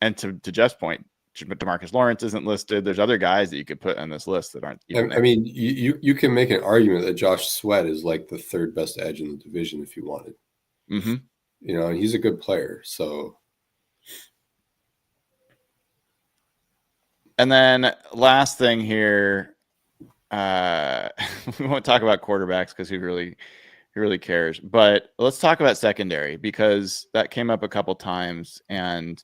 and to Jeff's point, DeMarcus Lawrence isn't listed. There's other guys that you could put on this list that aren't even there. You can make an argument that Josh Sweat is the 3rd best edge in the division if you wanted. Mm-hmm. And he's a good player. So, and then last thing here, we won't talk about quarterbacks because who really cares. But let's talk about secondary, because that came up a couple times, and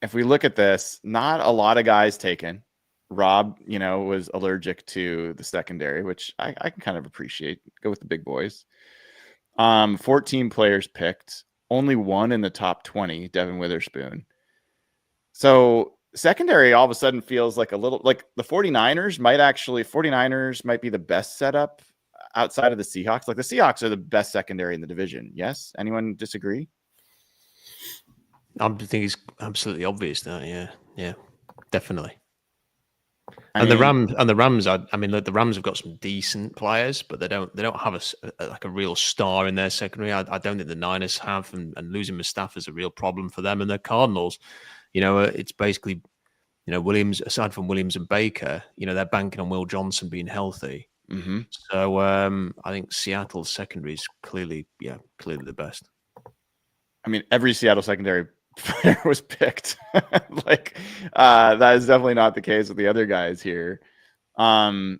if we look at this, not a lot of guys taken. Rob, was allergic to the secondary, which I can kind of appreciate. Go with the big boys. 14 players picked, only 1 in the top 20, Devin Witherspoon. So secondary all of a sudden feels like a little like the 49ers might be the best setup outside of the Seahawks. The Seahawks are the best secondary in the division. Yes? Anyone disagree? I think it's absolutely obvious that, yeah, definitely. I And mean, the Rams, I mean, the Rams have got some decent players, but they don't have like a real star in their secondary. I don't think the Niners have, and losing Mustafa is a real problem for them. And the Cardinals, it's basically, Williams, aside from Williams and Baker, they're banking on Will Johnson being healthy. mm-hmm. So I think Seattle's secondary is clearly the best. I mean, every Seattle secondary player was picked. That is definitely not the case with the other guys here. And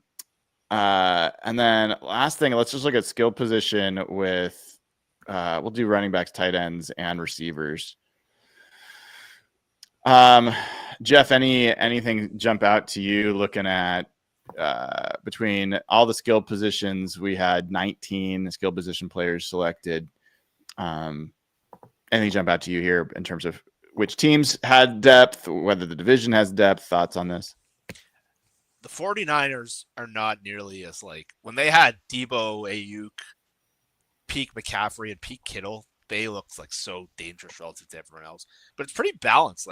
then last thing, let's just look at skill position with we'll do running backs, tight ends, and receivers. Jeff, anything jump out to you looking at between all the skill positions? We had 19 skill position players selected. Anything jump out to you here in terms of which teams had depth, whether the division has depth? Thoughts on this? The 49ers are not nearly as when they had Debo, Ayuk, peak McCaffrey, and peak Kittle, they looked so dangerous relative to everyone else. But it's pretty balanced.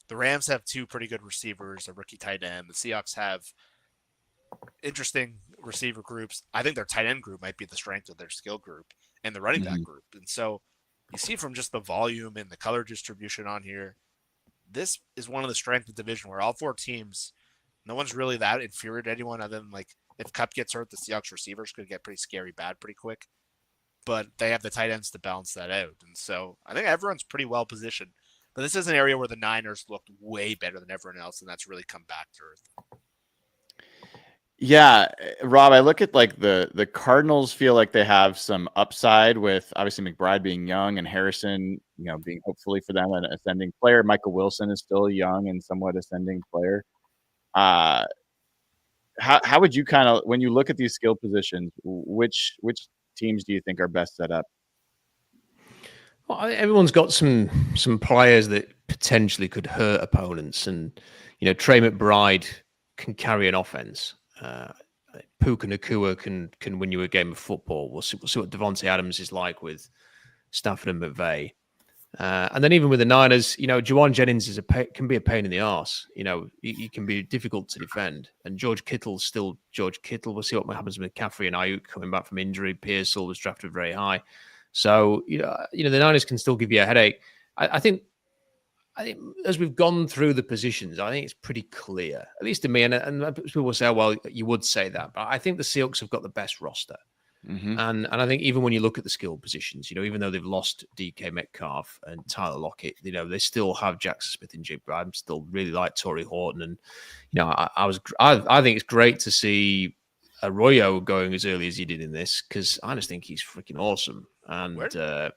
The Rams have two pretty good receivers, a rookie tight end. The Seahawks have interesting receiver groups. I think their tight end group might be the strength of their skill group and the running back group. And so you see from just the volume and the color distribution on here, this is one of the strengths of the division where all four teams, no one's really that inferior to anyone other than if Kupp gets hurt, the Seahawks receivers could get pretty scary bad pretty quick. But they have the tight ends to balance that out. And so I think everyone's pretty well positioned. But this is an area where the Niners looked way better than everyone else, and that's really come back to earth. Yeah, Rob, I look at the Cardinals feel like they have some upside with obviously McBride being young and Harrison, being hopefully for them an ascending player. Michael Wilson is still young and somewhat ascending player. How would you kind of, when you look at these skill positions, which teams do you think are best set up? Well, everyone's got some players that potentially could hurt opponents, and Trey McBride can carry an offense. Puka Nacua can win you a game of football. We'll see what Devontae Adams is like with Stafford and McVay. And then even with the Niners, Juwan Jennings can be a pain in the arse. He can be difficult to defend. And George Kittle's still George Kittle. We'll see what happens with McCaffrey and Ayuk coming back from injury. Pearsall was drafted very high. So, the Niners can still give you a headache. I think as we've gone through the positions, I think it's pretty clear, at least to me. And people will say, well, you would say that. But I think the Seahawks have got the best roster. Mm-hmm. And I think even when you look at the skill positions, even though they've lost DK Metcalf and Tyler Lockett, they still have Jackson Smith and Jigba. I still really like Torrey Horton, and I think it's great to see Arroyo going as early as he did in this, because I just think he's freaking awesome. And where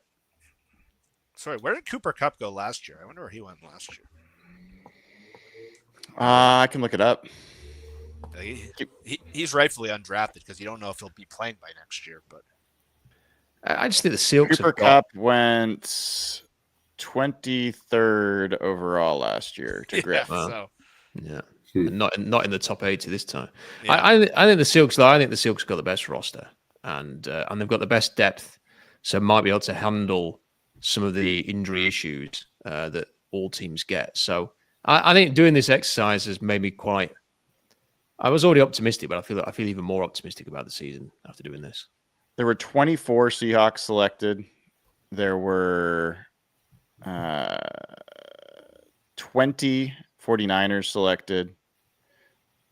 did Cooper Kupp go last year? I wonder where he went last year. I can look it up. He's rightfully undrafted because you don't know if he'll be playing by next year. But I just think the Seahawks. Cooper Kupp went 23rd overall last year to Griff. Yeah. Not in the top 80 this time. Yeah. I think the Seahawks, though. I think the Seahawks got the best roster, and they've got the best depth, so might be able to handle some of the injury issues that all teams get. So I think doing this exercise has made me quite. I was already optimistic, but I feel even more optimistic about the season after doing this. There were 24 Seahawks selected. There were 20 49ers selected.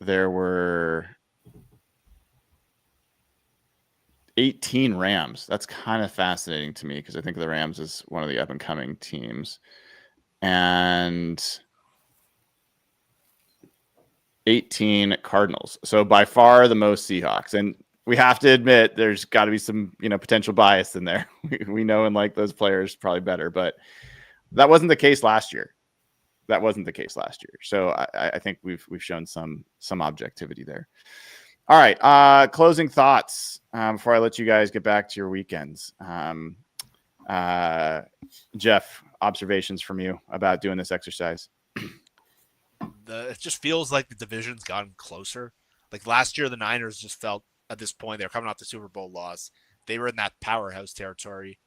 There were 18 Rams. That's kind of fascinating to me because I think the Rams is one of the up-and-coming teams. And 18 Cardinals. So by far the most Seahawks. And we have to admit there's got to be some, potential bias in there. We know and like those players probably better, but that wasn't the case last year. So I think we've shown some objectivity there. All right. Closing thoughts before I let you guys get back to your weekends. Jeff, observations from you about doing this exercise. It just feels like the division's gotten closer. Like last year, the Niners just felt at this point, they're coming off the Super Bowl loss. They were in that powerhouse territory.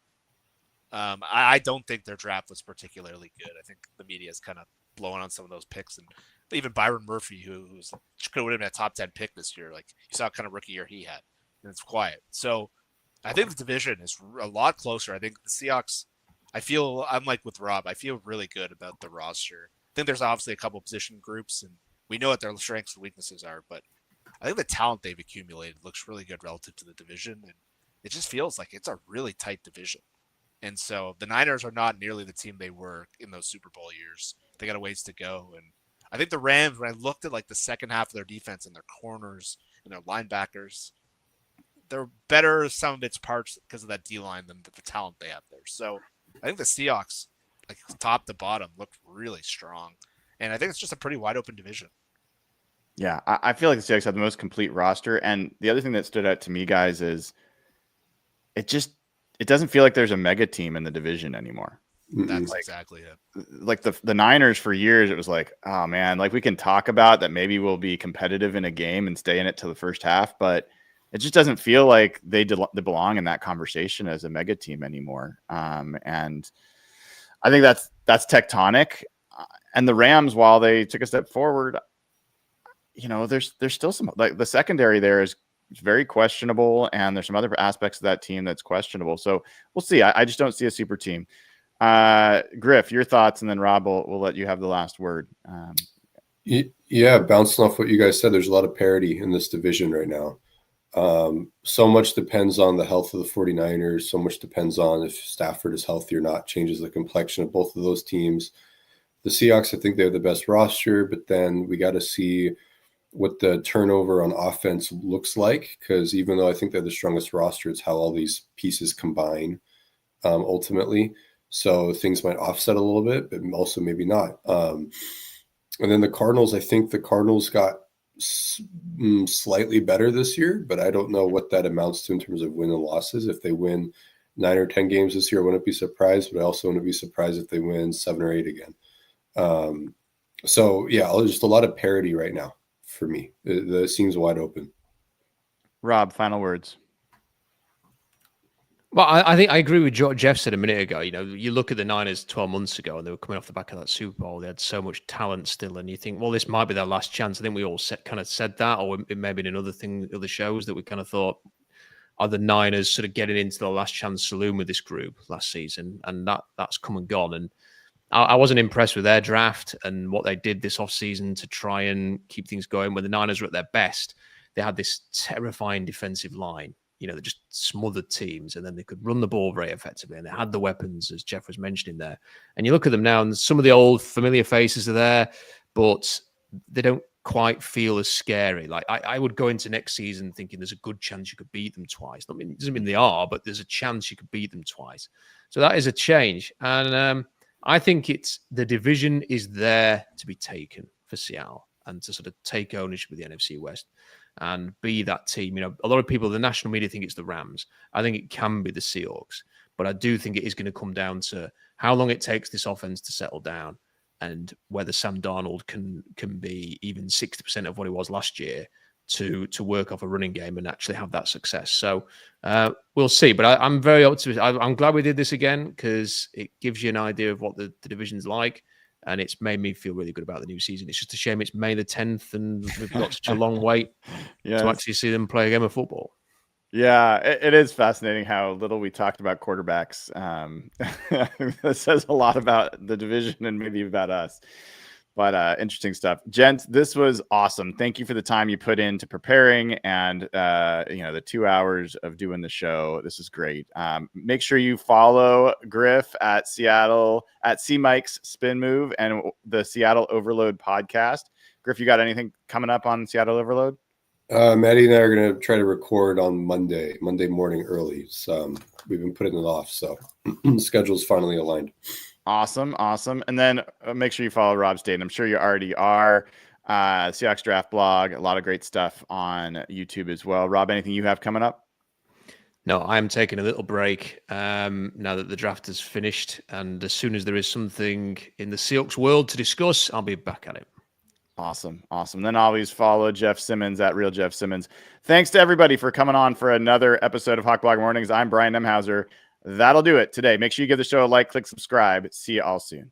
I don't think their draft was particularly good. I think the media is kind of blowing on some of those picks, and even Byron Murphy, who could have been a top 10 pick this year. Like you saw, kind of rookie year he had, and it's quiet. So I think the division is a lot closer. I think the Seahawks. I'm like with Rob. I feel really good about the roster. I think there's obviously a couple position groups, and we know what their strengths and weaknesses are, but I think the talent they've accumulated looks really good relative to the division, and it just feels like it's a really tight division. And so the Niners are not nearly the team they were in those Super Bowl years. They got a ways to go. And I think the Rams, when I looked at like the second half of their defense and their corners and their linebackers, they're better some of its parts because of that D-line than the talent they have there. So I think the Seahawks, like top to bottom, look really strong. And I think it's just a pretty wide open division. Yeah, I feel like the Seahawks have the most complete roster. And the other thing that stood out to me, guys, is it doesn't feel like there's a mega team in the division anymore. That's exactly it. Like the Niners for years, it was like, oh man, like we can talk about that. Maybe we'll be competitive in a game and stay in it till the first half, but it just doesn't feel like they belong in that conversation as a mega team anymore. And I think that's tectonic. And the Rams, while they took a step forward, there's still some, like the secondary there is very questionable, and there's some other aspects of that team that's questionable. So we'll see. I just don't see a super team. Griff, your thoughts, and then Rob will let you have the last word. Yeah, bouncing off what you guys said, there's a lot of parity in this division right now. So much depends on the health of the 49ers. So much depends on if Stafford is healthy or not, changes the complexion of both of those teams. The Seahawks, I think they have the best roster, but then we got to see what the turnover on offense looks like, because even though I think they're the strongest roster, it's how all these pieces combine ultimately. So things might offset a little bit, but also maybe not. And then the Cardinals, I think the Cardinals got slightly better this year, but I don't know what that amounts to in terms of win and losses. If they win 9 or 10 games this year, I wouldn't be surprised, but I also wouldn't be surprised if they win 7 or 8 again. So yeah, just a lot of parity right now. For me, the seems wide open. Rob, final words. Well, I think I agree with what Jeff said a minute ago. You look at the Niners 12 months ago, and they were coming off the back of that Super Bowl. They had so much talent still, and you think, well, this might be their last chance. I think we all kind of said that, or it may have been another thing, other shows that we kind of thought, are the Niners sort of getting into the last chance saloon with this group last season? And that's come and gone. And I wasn't impressed with their draft and what they did this offseason to try and keep things going. When the Niners were at their best, they had this terrifying defensive line, that just smothered teams, and then they could run the ball very effectively, and they had the weapons, as Jeff was mentioning there. And you look at them now, and some of the old familiar faces are there, but they don't quite feel as scary. Like I would go into next season thinking there's a good chance you could beat them twice. It doesn't mean they are, but there's a chance you could beat them twice. So that is a change. And I think the division is there to be taken for Seattle and to sort of take ownership of the NFC West and be that team. A lot of people, the national media, think it's the Rams. I think it can be the Seahawks, but I do think it is going to come down to how long it takes this offense to settle down and whether Sam Darnold can be even 60% of what he was last year to work off a running game and actually have that success. So we'll see. But I'm very optimistic. I'm glad we did this again because it gives you an idea of what the division's like. And it's made me feel really good about the new season. It's just a shame it's May the 10th and we've got such a long wait to actually see them play a game of football. Yeah, it is fascinating how little we talked about quarterbacks. That says a lot about the division and maybe about us. But interesting stuff. Gents, this was awesome. Thank you for the time you put into preparing and, the 2 hours of doing the show. This is great. Make sure you follow Griff at Seattle, at C Mike's Spin Move and the Seattle Overload podcast. Griff, you got anything coming up on Seattle Overload? Maddie and I are going to try to record on Monday morning early. So we've been putting it off. So the schedule's finally aligned. Awesome. And then make sure you follow Rob Staton. I'm sure you already are. Seahawks Draft Blog, a lot of great stuff on YouTube as well. Rob, anything you have coming up? No, I'm taking a little break now that the draft is finished. And as soon as there is something in the Seahawks world to discuss, I'll be back at it. Awesome. Then always follow Jeff Simmons at Real Jeff Simmons. Thanks to everybody for coming on for another episode of Hawk Blog Mornings. I'm Brian Nemhauser. that'll do it today. Make sure you give the show a like, click subscribe. See you all soon.